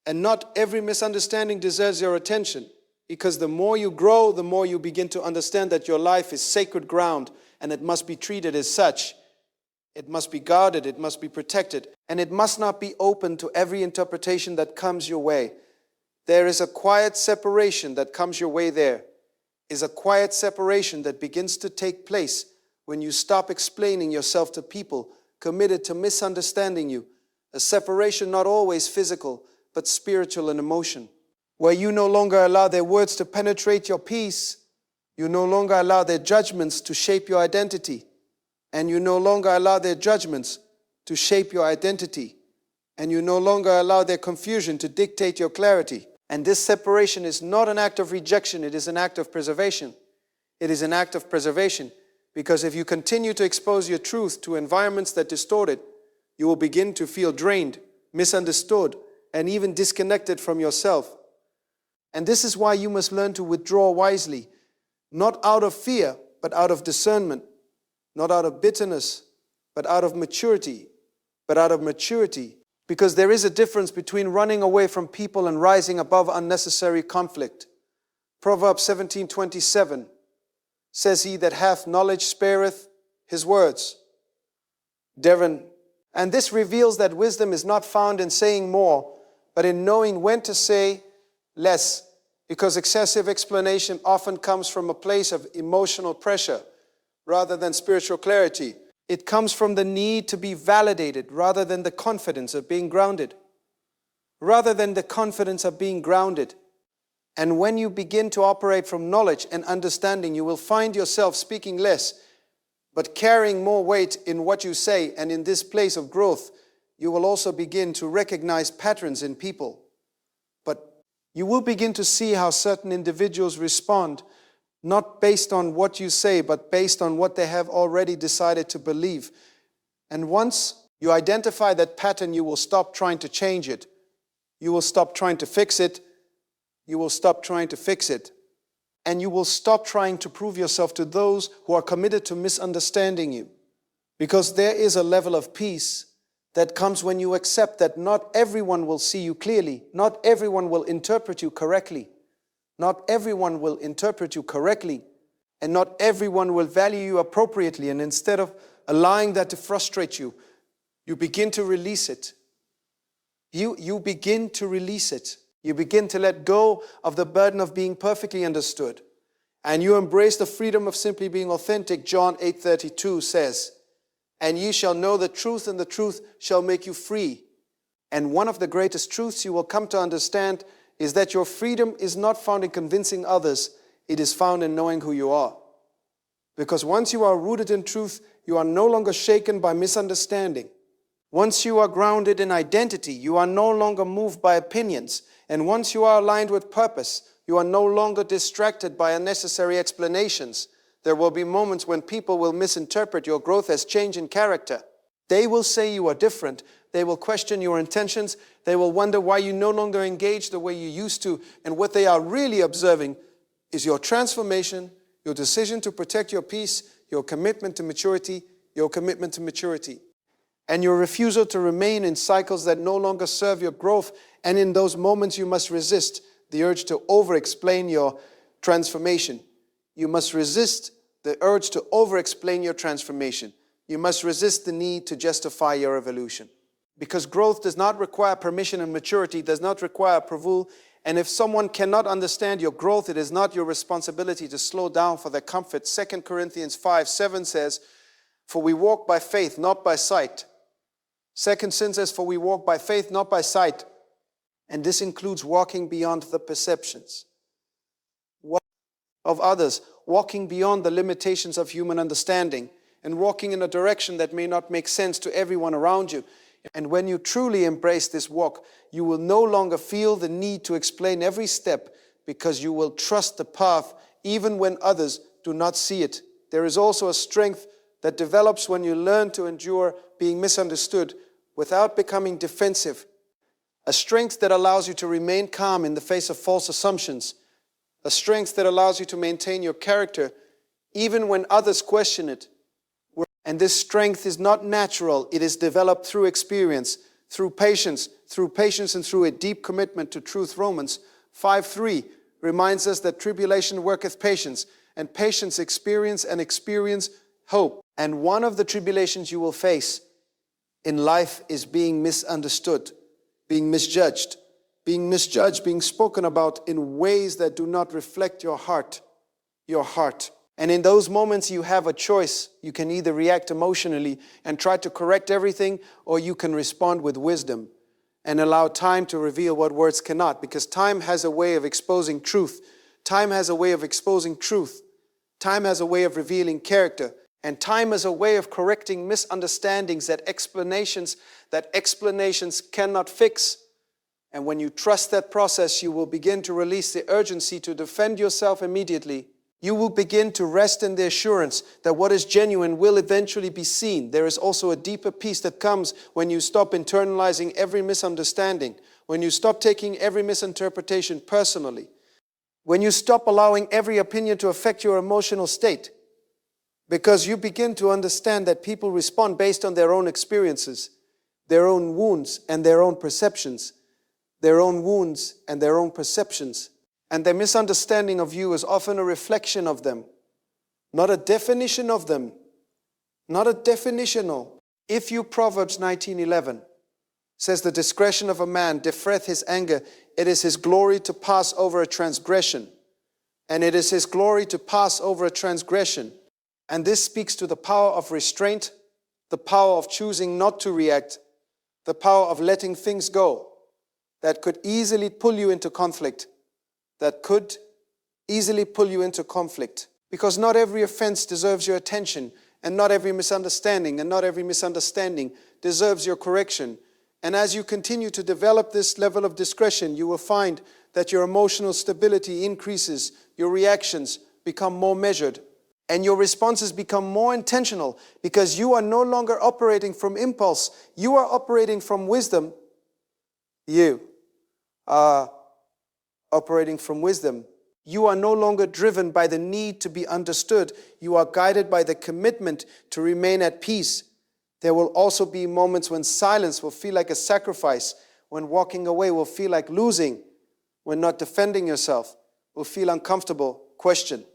And not every misunderstanding deserves your attention. Because the more you grow, the more you begin to understand that your life is sacred ground and it must be treated as such. It must be guarded, it must be protected, and it must not be open to every interpretation that comes your way. There is a quiet separation that comes your way. There is a quiet separation that begins to take place when you stop explaining yourself to people committed to misunderstanding you. A separation not always physical, but spiritual and emotion. Where you no longer allow their words to penetrate your peace. You no longer allow their judgments to shape your identity. And you no longer allow their judgments to shape your identity. And you no longer allow their confusion to dictate your clarity. And this separation is not an act of rejection, it is an act of preservation. It is an act of preservation because if you continue to expose your truth to environments that distort it, you will begin to feel drained, misunderstood, and even disconnected from yourself. And this is why you must learn to withdraw wisely, not out of fear, but out of discernment, not out of bitterness, but out of maturity, because there is a difference between running away from people and rising above unnecessary conflict. Proverbs 17:27 says, "He that hath knowledge spareth his words." Devon. And this reveals that wisdom is not found in saying more, but in knowing when to say less, because excessive explanation often comes from a place of emotional pressure rather than spiritual clarity. It comes from the need to be validated rather than the confidence of being grounded. And when you begin to operate from knowledge and understanding, you will find yourself speaking less, but carrying more weight in what you say. And in this place of growth, you will also begin to recognize patterns in people. But you will begin to see how certain individuals respond, not based on what you say, but based on what they have already decided to believe. And once you identify that pattern, you will stop trying to change it. You will stop trying to fix it. You will stop trying to fix it. And you will stop trying to prove yourself to those who are committed to misunderstanding you. Because there is a level of peace that comes when you accept that not everyone will see you clearly. Not everyone will interpret you correctly. Not everyone will interpret you correctly. And not everyone will value you appropriately. And instead of allowing that to frustrate you, you begin to release it. You begin to release it. You begin to let go of the burden of being perfectly understood. And you embrace the freedom of simply being authentic. John 8:32 says, "And ye shall know the truth, and the truth shall make you free." And one of the greatest truths you will come to understand is that your freedom is not found in convincing others. It is found in knowing who you are. Because once you are rooted in truth, you are no longer shaken by misunderstanding. Once you are grounded in identity, you are no longer moved by opinions. And once you are aligned with purpose, you are no longer distracted by unnecessary explanations. There will be moments when people will misinterpret your growth as change in character. They will say you are different. They will question your intentions. They will wonder why you no longer engage the way you used to. And what they are really observing is your transformation, your decision to protect your peace, your commitment to maturity, and your refusal to remain in cycles that no longer serve your growth. And in those moments, you must resist the urge to over-explain your transformation. You must resist the urge to over-explain your transformation. You must resist the need to justify your evolution. Because growth does not require permission, and maturity does not require approval. And if someone cannot understand your growth, it is not your responsibility to slow down for their comfort. 2 Corinthians 5:7 says, "For we walk by faith, not by sight." 2 Sin says, "For we walk by faith, not by sight." And this includes walking beyond the perceptions of others, walking beyond the limitations of human understanding, and walking in a direction that may not make sense to everyone around you. And when you truly embrace this walk, you will no longer feel the need to explain every step, because you will trust the path even when others do not see it. There is also a strength that develops when you learn to endure being misunderstood without becoming defensive. A strength that allows you to remain calm in the face of false assumptions. A strength that allows you to maintain your character even when others question it. And this strength is not natural. It is developed through experience, through patience and through a deep commitment to truth. Romans 5:3 reminds us that tribulation worketh patience, and patience experience, and experience hope. And one of the tribulations you will face in life is being misunderstood, being misjudged, being spoken about in ways that do not reflect your heart. And in those moments you have a choice. You can either react emotionally and try to correct everything, or you can respond with wisdom and allow time to reveal what words cannot, because time has a way of exposing truth. Time has a way of exposing truth. Time has a way of revealing character. And time has a way of correcting misunderstandings that explanations cannot fix. And when you trust that process, you will begin to release the urgency to defend yourself immediately. You will begin to rest in the assurance that what is genuine will eventually be seen. There is also a deeper peace that comes when you stop internalizing every misunderstanding, when you stop taking every misinterpretation personally, when you stop allowing every opinion to affect your emotional state, because you begin to understand that people respond based on their own experiences, their own wounds and their own perceptions, their own wounds and their own perceptions. And their misunderstanding of you is often a reflection of them, not a definition of them, not a definitional. If you, Proverbs 19:11 says, the discretion of a man deferreth his anger, it is his glory to pass over a transgression. And it is his glory to pass over a transgression. And this speaks to the power of restraint, the power of choosing not to react, the power of letting things go that could easily pull you into conflict. Because not every offense deserves your attention, and not every misunderstanding deserves your correction. And as you continue to develop this level of discretion, you will find that your emotional stability increases, your reactions become more measured, and your responses become more intentional, because you are no longer operating from impulse. You are operating from wisdom. You are operating from wisdom. You are no longer driven by the need to be understood. You are guided by the commitment to remain at peace. There will also be moments when silence will feel like a sacrifice, when walking away will feel like losing, when not defending yourself will feel uncomfortable, question.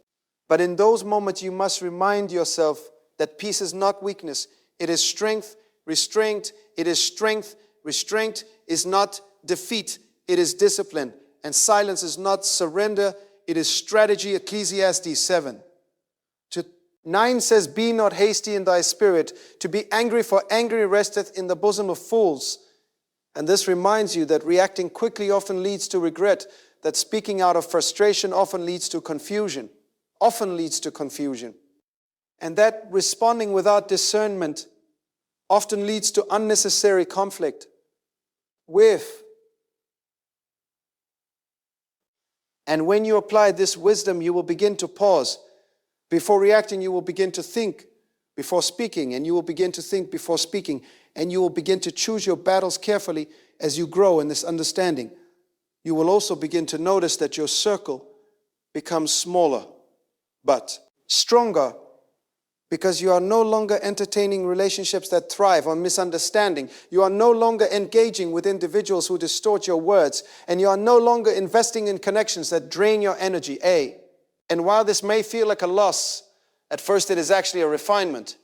But in those moments, you must remind yourself that peace is not weakness. It is strength. Restraint is not defeat. It is discipline. And silence is not surrender. It is strategy. Ecclesiastes 7. 9 says, be not hasty in thy spirit, to be angry, for angry resteth in the bosom of fools. And this reminds you that reacting quickly often leads to regret, that speaking out of frustration often leads to confusion. And that responding without discernment often leads to unnecessary conflict with. And when you apply this wisdom, you will begin to pause. Before reacting, you will begin to think before speaking, and you will begin to think before speaking, and you will begin to choose your battles carefully as you grow in this understanding. You will also begin to notice that your circle becomes smaller, but stronger, because you are no longer entertaining relationships that thrive on misunderstanding. You are no longer engaging with individuals who distort your words, and you are no longer investing in connections that drain your energy. And while this may feel like a loss, at first it is actually a refinement,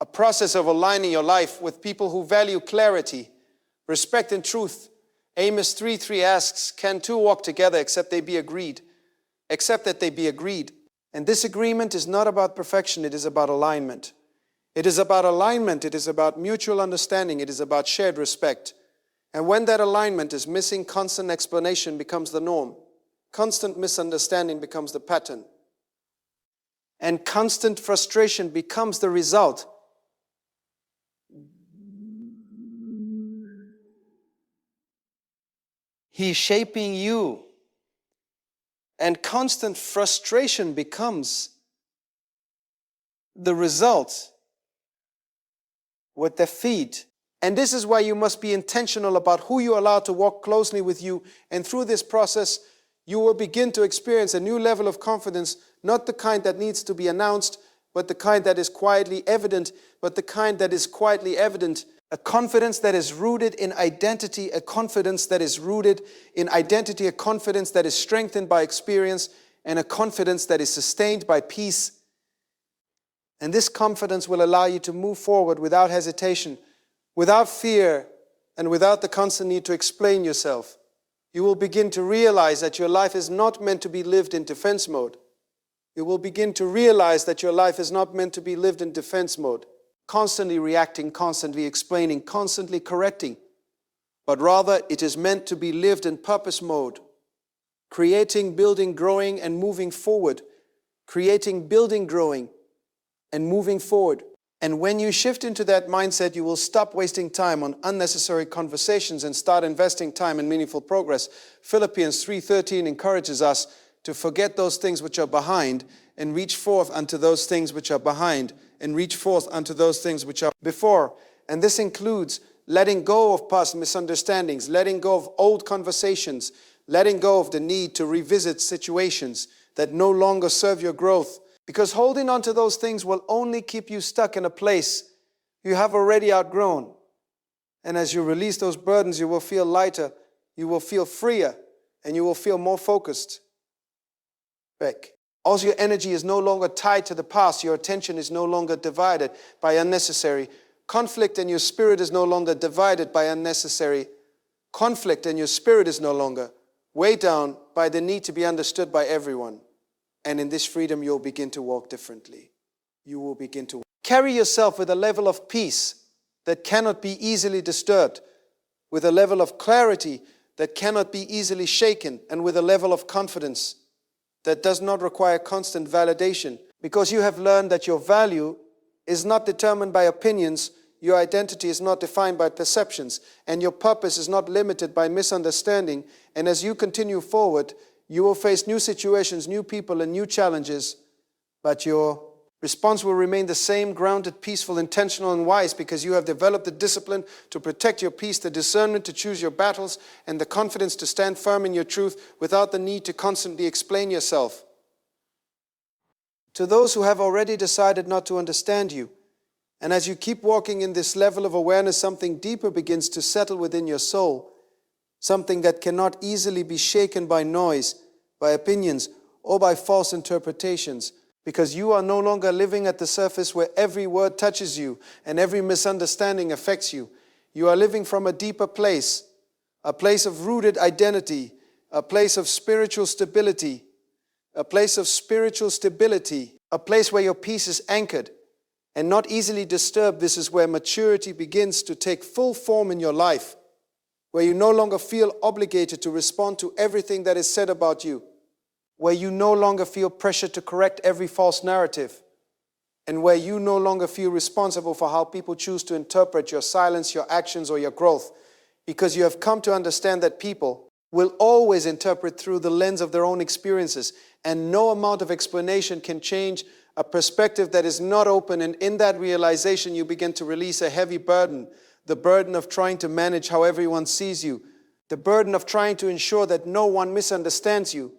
a process of aligning your life with people who value clarity, respect, and truth. Amos 3:3 asks, can two walk together except they be agreed? Except that they be agreed. And this agreement is not about perfection, it is about alignment. It is about alignment, it is about mutual understanding, it is about shared respect. And when that alignment is missing, constant explanation becomes the norm. Constant misunderstanding becomes the pattern. And constant frustration becomes the result. He's shaping you. And constant frustration becomes the result. What they feed. And this is why you must be intentional about who you allow to walk closely with you. And through this process, You will begin to experience a new level of confidence, not the kind that needs to be announced, but the kind that is quietly evident, a confidence that is rooted in identity, a confidence that is rooted in identity, a confidence that is strengthened by experience, and a confidence that is sustained by peace. And this confidence will allow you to move forward without hesitation, without fear, and without the constant need to explain yourself. You will begin to realize that your life is not meant to be lived in defense mode. You will begin to realize that your life is not meant to be lived in defense mode, constantly reacting, constantly explaining, constantly correcting, but rather it is meant to be lived in purpose mode, creating, building, growing, and moving forward, creating, building, growing, and moving forward. And when you shift into that mindset, you will stop wasting time on unnecessary conversations and start investing time in meaningful progress. Philippians 3:13 encourages us to forget those things which are behind and reach forth unto those things which are behind and reach forth unto those things which are before. And this includes letting go of past misunderstandings, letting go of old conversations, letting go of the need to revisit situations that no longer serve your growth. Because holding on to those things will only keep you stuck in a place you have already outgrown. And as you release those burdens, you will feel lighter, you will feel freer, and you will feel more focused. Back. Also, your energy is no longer tied to the past. Your attention is no longer divided by unnecessary conflict, and your spirit is no longer divided by unnecessary conflict, and your spirit is no longer weighed down by the need to be understood by everyone. And in this freedom, you'll begin to walk differently. You will begin to carry yourself with a level of peace that cannot be easily disturbed, with a level of clarity that cannot be easily shaken, and with a level of confidence that does not require constant validation. Because you have learned that your value is not determined by opinions, your identity is not defined by perceptions, and your purpose is not limited by misunderstanding. And as you continue forward, you will face new situations, new people, and new challenges, but your response will remain the same, grounded, peaceful, intentional, and wise, because you have developed the discipline to protect your peace, the discernment to choose your battles, and the confidence to stand firm in your truth without the need to constantly explain yourself. To those who have already decided not to understand you, and as you keep walking in this level of awareness, something deeper begins to settle within your soul. Something that cannot easily be shaken by noise, by opinions, or by false interpretations, because you are no longer living at the surface where every word touches you and every misunderstanding affects you. You are living from a deeper place, a place of rooted identity, a place of spiritual stability, a place where your peace is anchored and not easily disturbed. This is where maturity begins to take full form in your life, where you no longer feel obligated to respond to everything that is said about you, where you no longer feel pressure to correct every false narrative, and where you no longer feel responsible for how people choose to interpret your silence, your actions, or your growth, because you have come to understand that people will always interpret through the lens of their own experiences, and no amount of explanation can change a perspective that is not open. And in that realization, you begin to release a heavy burden, the burden of trying to manage how everyone sees you, the burden of trying to ensure that no one misunderstands you,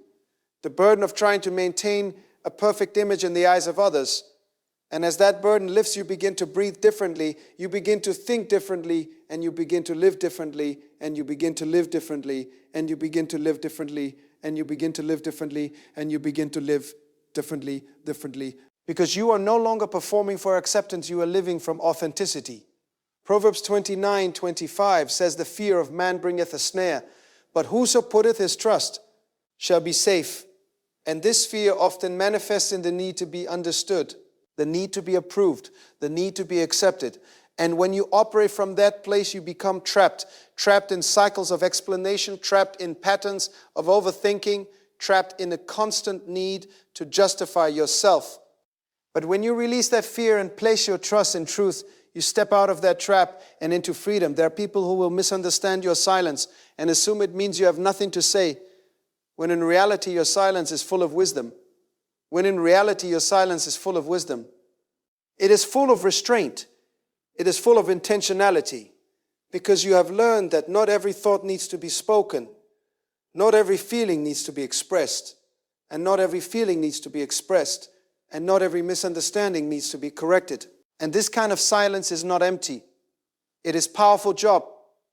the burden of trying to maintain a perfect image in the eyes of others. And as that burden lifts, you begin to breathe differently, you begin to think differently, and you begin to live differently, and you begin to live differently, and you begin to live differently, and you begin to live differently, and you begin to live differently. Because you are no longer performing for acceptance, you are living from authenticity. Proverbs 29:25 says, "The fear of man bringeth a snare, but whoso putteth his trust shall be safe." And this fear often manifests in the need to be understood, the need to be approved, the need to be accepted. And when you operate from that place, you become trapped in cycles of explanation, trapped in patterns of overthinking, trapped in a constant need to justify yourself. But when you release that fear and place your trust in truth, you step out of that trap and into freedom. There are people who will misunderstand your silence and assume it means you have nothing to say, when in reality your silence is full of wisdom. When in reality your silence is full of wisdom. It is full of restraint. It is full of intentionality, because you have learned that not every thought needs to be spoken. Not every feeling needs to be expressed, and not every feeling needs to be expressed, and not every misunderstanding needs to be corrected. And this kind of silence is not empty. It is powerful. Job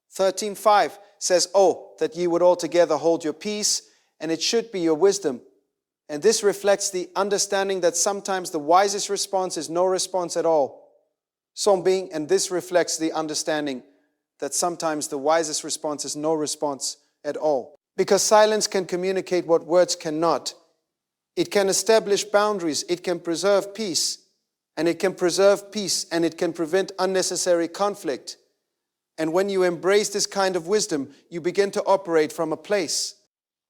13:5 says, "Oh, that ye would altogether hold your peace, and it should be your wisdom." And this reflects the understanding that sometimes the wisest response is no response at all. And this reflects the understanding that sometimes the wisest response is no response at all. Because silence can communicate what words cannot. It can establish boundaries, it can preserve peace, and it can prevent unnecessary conflict. And when you embrace this kind of wisdom, you begin to operate from a place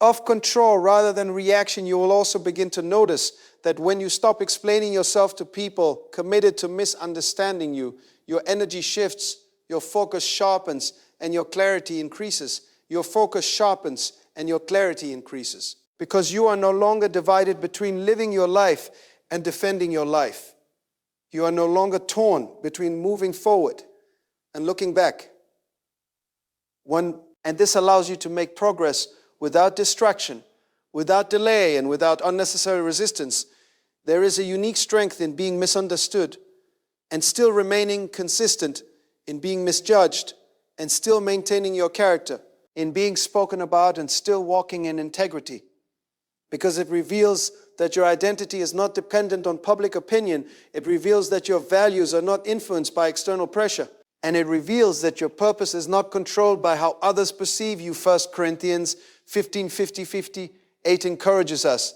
of control rather than reaction. You will also begin to notice that when you stop explaining yourself to people committed to misunderstanding you, your energy shifts, your focus sharpens, and your clarity increases. Your focus sharpens and your clarity increases. Because you are no longer divided between living your life and defending your life. You are no longer torn between moving forward and looking back. And this allows you to make progress without distraction, without delay, and without unnecessary resistance. There is a unique strength in being misunderstood and still remaining consistent, in being misjudged and still maintaining your character, in being spoken about and still walking in integrity. Because it reveals that your identity is not dependent on public opinion. It reveals that your values are not influenced by external pressure. And it reveals that your purpose is not controlled by how others perceive you. 1 Corinthians 15:50-58 encourages us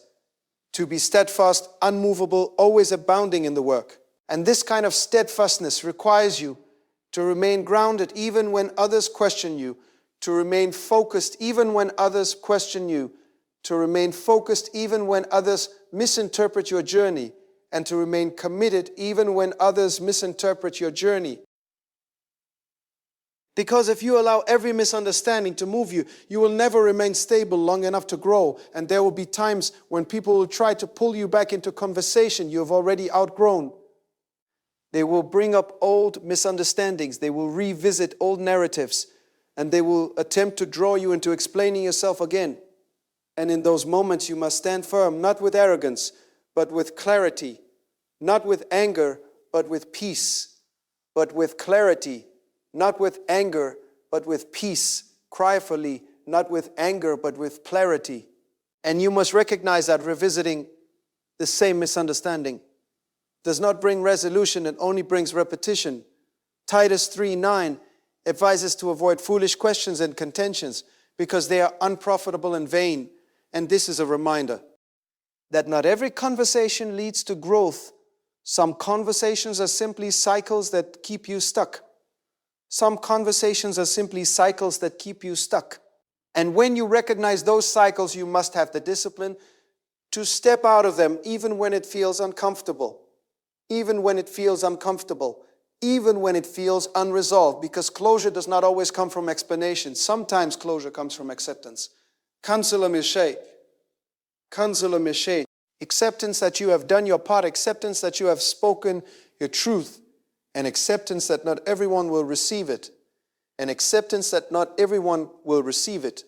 to be steadfast, unmovable, always abounding in the work. And this kind of steadfastness requires you to remain grounded even when others question you, to remain focused even when others question you, to remain focused even when others misinterpret your journey, and to remain committed even when others misinterpret your journey. Because if you allow every misunderstanding to move you, you will never remain stable long enough to grow. And there will be times when people will try to pull you back into conversation you have already outgrown. They will bring up old misunderstandings. They will revisit old narratives. And they will attempt to draw you into explaining yourself again. And in those moments you must stand firm, not with arrogance, but with clarity. Not with anger, but with peace. But with clarity. Not with anger, but with peace. Cryfully, not with anger, but with clarity. And you must recognize that revisiting the same misunderstanding does not bring resolution, it only brings repetition. Titus 3:9 advises to avoid foolish questions and contentions because they are unprofitable and vain. And this is a reminder that not every conversation leads to growth. Some conversations are simply cycles that keep you stuck. Some conversations are simply cycles that keep you stuck. And when you recognize those cycles, you must have the discipline to step out of them even when it feels uncomfortable. Even when it feels uncomfortable. Even when it feels unresolved. Because closure does not always come from explanation. Sometimes closure comes from acceptance. Counselor Miche. Acceptance that you have done your part. Acceptance that you have spoken your truth. And acceptance that not everyone will receive it. And acceptance that not everyone will receive it.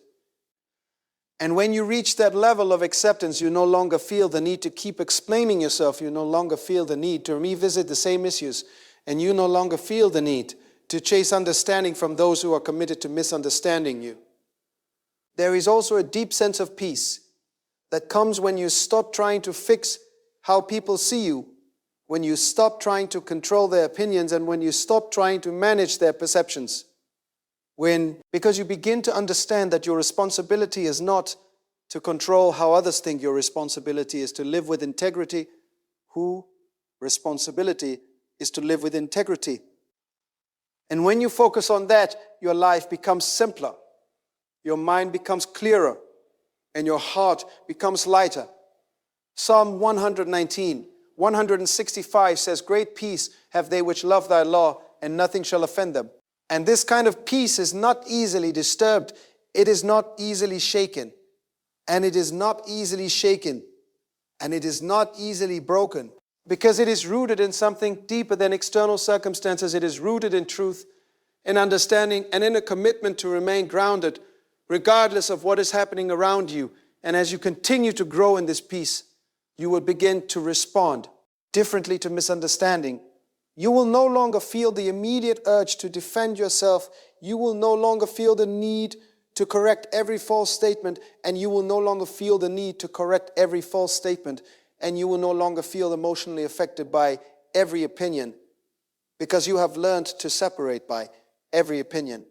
And when you reach that level of acceptance, you no longer feel the need to keep explaining yourself. You no longer feel the need to revisit the same issues. And you no longer feel the need to chase understanding from those who are committed to misunderstanding you. There is also a deep sense of peace that comes when you stop trying to fix how people see you. When you stop trying to control their opinions and when you stop trying to manage their perceptions. Because you begin to understand that your responsibility is not to control how others think. Your responsibility is to live with integrity. Responsibility is to live with integrity. And when you focus on that, your life becomes simpler. Your mind becomes clearer. And your heart becomes lighter. Psalm 165 says, "Great peace have they which love thy law, and nothing shall offend them." And this kind of peace is not easily disturbed. It is not easily shaken. And it is not easily shaken. And it is not easily broken. Because it is rooted in something deeper than external circumstances. It is rooted in truth, in understanding, and in a commitment to remain grounded regardless of what is happening around you. And as you continue to grow in this peace, you will begin to respond differently to misunderstanding. You will no longer feel the immediate urge to defend yourself. You will no longer feel the need to correct every false statement, and you will no longer feel the need to correct every false statement, and you will no longer feel emotionally affected by every opinion, because you have learned to separate by every opinion,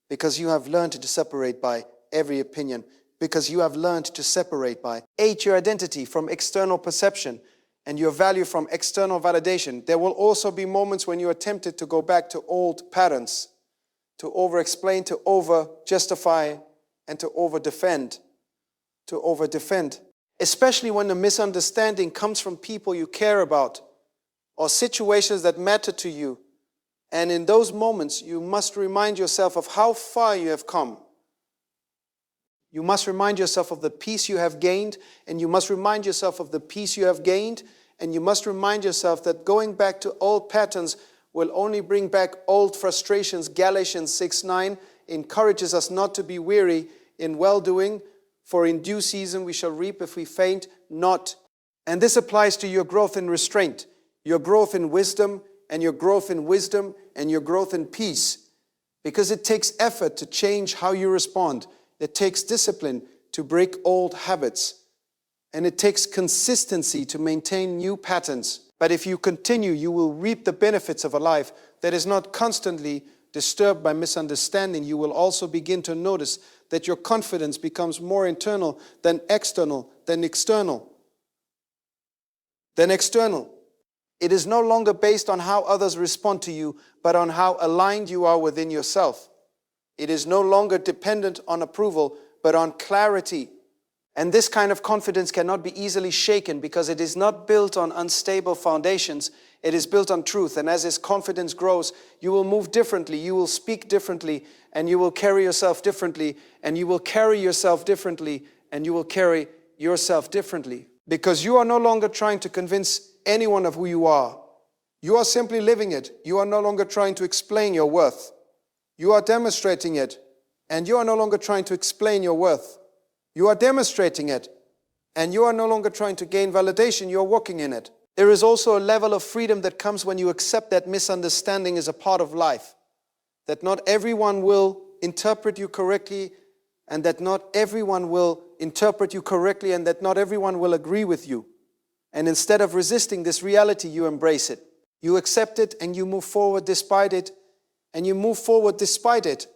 because you have learned to separate by every opinion, because you have learned to separate by 8, your identity from external perception and your value from external validation. There will also be moments when you are tempted to go back to old patterns, to over-explain, to over-justify, and to over-defend. Especially when the misunderstanding comes from people you care about or situations that matter to you. And in those moments, you must remind yourself of how far you have come. You must remind yourself of the peace you have gained, and you must remind yourself of the peace you have gained, and you must remind yourself that going back to old patterns will only bring back old frustrations. Galatians 6:9 encourages us not to be weary in well-doing, for in due season we shall reap if we faint not. And this applies to your growth in restraint, your growth in wisdom, and your growth in wisdom, and your growth in peace. Because it takes effort to change how you respond. It takes discipline to break old habits. And it takes consistency to maintain new patterns. But if you continue, you will reap the benefits of a life that is not constantly disturbed by misunderstanding. You will also begin to notice that your confidence becomes more internal than external, than external. It is no longer based on how others respond to you, but on how aligned you are within yourself. It is no longer dependent on approval, but on clarity. And this kind of confidence cannot be easily shaken because it is not built on unstable foundations. It is built on truth. And as this confidence grows, you will move differently, you will speak differently, and you will carry yourself differently, and you will carry yourself differently, and you will carry yourself differently. Because you are no longer trying to convince anyone of who you are. You are simply living it. You are no longer trying to explain your worth. You are demonstrating it, and you are no longer trying to explain your worth. You are demonstrating it, and you are no longer trying to gain validation. You are walking in it. There is also a level of freedom that comes when you accept that misunderstanding is a part of life, that not everyone will interpret you correctly, and that not everyone will interpret you correctly, and that not everyone will agree with you. And instead of resisting this reality, you embrace it. You accept it, and you move forward despite it, and you move forward despite it.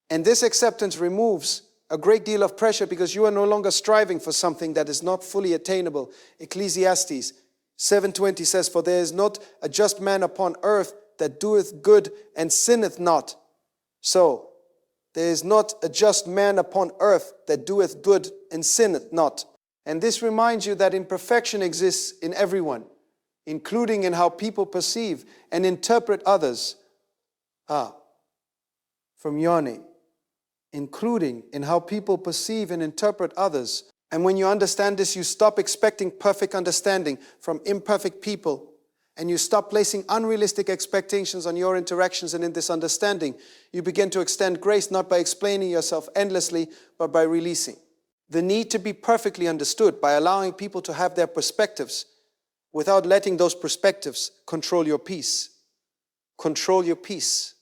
And this acceptance removes a great deal of pressure because you are no longer striving for something that is not fully attainable. Ecclesiastes 7:20 says, "For there is not a just man upon earth that doeth good and sinneth not." So, there is not a just man upon earth that doeth good and sinneth not. And this reminds you that imperfection exists in everyone, including in how people perceive and interpret others. From Yoni. Including in how people perceive and interpret others. And when you understand this, you stop expecting perfect understanding from imperfect people, and you stop placing unrealistic expectations on your interactions. And in this understanding, you begin to extend grace not by explaining yourself endlessly, but by releasing the need to be perfectly understood, by allowing people to have their perspectives without letting those perspectives control your peace. Control your peace.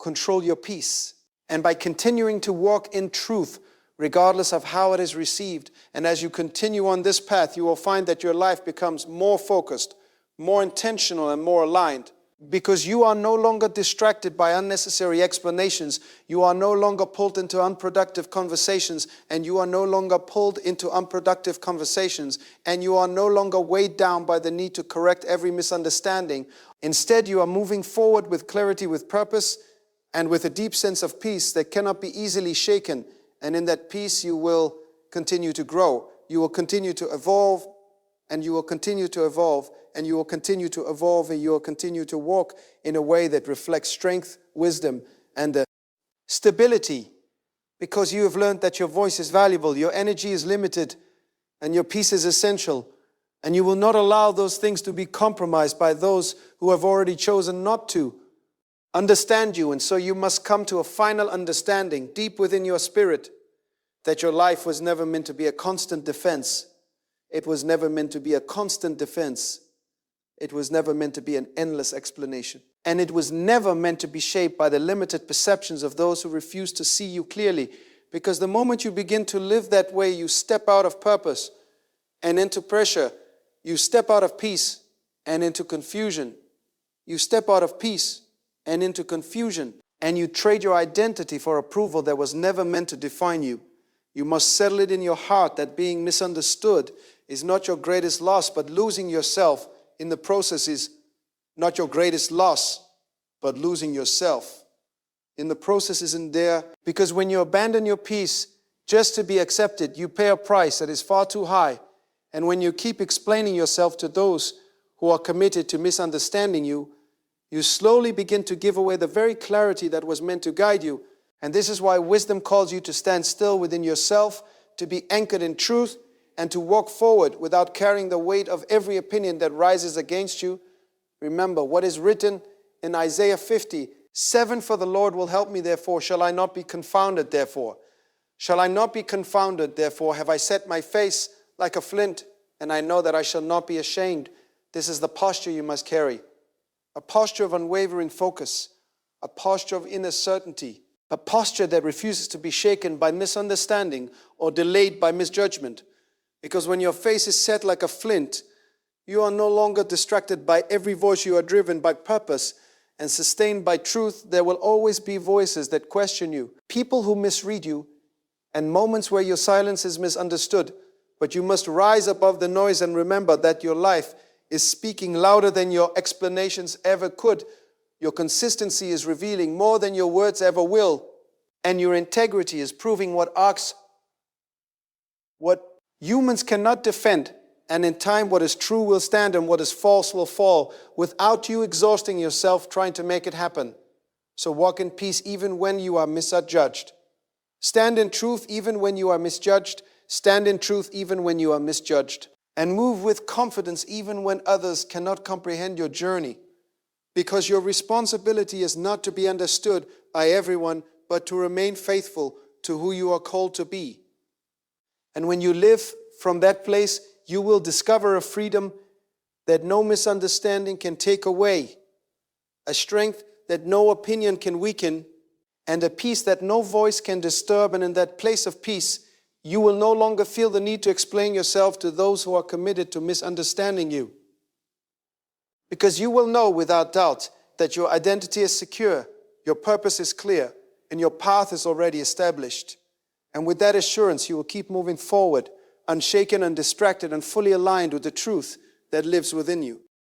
Control your peace. And by continuing to walk in truth, regardless of how it is received. And as you continue on this path, you will find that your life becomes more focused, more intentional, and more aligned. Because you are no longer distracted by unnecessary explanations. You are no longer pulled into unproductive conversations. And you are no longer pulled into unproductive conversations. And you are no longer weighed down by the need to correct every misunderstanding. Instead, you are moving forward with clarity, with purpose, and with a deep sense of peace that cannot be easily shaken. And in that peace, you will continue to grow. You will continue to evolve, and you will continue to evolve, and you will continue to evolve, and you will continue to walk in a way that reflects strength, wisdom, and stability. Because you have learned that your voice is valuable, your energy is limited, and your peace is essential. And you will not allow those things to be compromised by those who have already chosen not to understand you. And so you must come to a final understanding deep within your spirit that your life was never meant to be a constant defense. It was never meant to be a constant defense. It was never meant to be an endless explanation. And it was never meant to be shaped by the limited perceptions of those who refuse to see you clearly. Because the moment you begin to live that way, you step out of purpose and into pressure. You step out of peace and into confusion. You step out of peace and into confusion. And you trade your identity for approval that was never meant to define you. You must settle it in your heart that being misunderstood is not your greatest loss, but losing yourself in the process is not your greatest loss, but losing yourself. In the process isn't there, because when you abandon your peace just to be accepted, you pay a price that is far too high. And when you keep explaining yourself to those who are committed to misunderstanding you, you slowly begin to give away the very clarity that was meant to guide you. And this is why wisdom calls you to stand still within yourself, to be anchored in truth, and to walk forward without carrying the weight of every opinion that rises against you. Remember what is written in Isaiah 50:7, for the Lord will help me, therefore shall I not be confounded, therefore. Shall I not be confounded, therefore have I set my face like a flint, and I know that I shall not be ashamed. This is the posture you must carry. A posture of unwavering focus, a posture of inner certainty, a posture that refuses to be shaken by misunderstanding or delayed by misjudgment. Because when your face is set like a flint, you are no longer distracted by every voice. You are driven by purpose and sustained by truth. There will always be voices that question you, people who misread you, and moments where your silence is misunderstood. But you must rise above the noise and remember that your life is speaking louder than your explanations ever could. Your consistency is revealing more than your words ever will. And your integrity is proving what humans cannot defend. And in time, what is true will stand and what is false will fall, without you exhausting yourself trying to make it happen. So walk in peace even when you are misjudged. Stand in truth even when you are misjudged. Stand in truth even when you are misjudged. And move with confidence even when others cannot comprehend your journey. Because your responsibility is not to be understood by everyone, but to remain faithful to who you are called to be. And when you live from that place, you will discover a freedom that no misunderstanding can take away, a strength that no opinion can weaken, and a peace that no voice can disturb. And in that place of peace, you will no longer feel the need to explain yourself to those who are committed to misunderstanding you. Because you will know without doubt that your identity is secure, your purpose is clear, and your path is already established. And with that assurance, you will keep moving forward, unshaken, undistracted, and fully aligned with the truth that lives within you.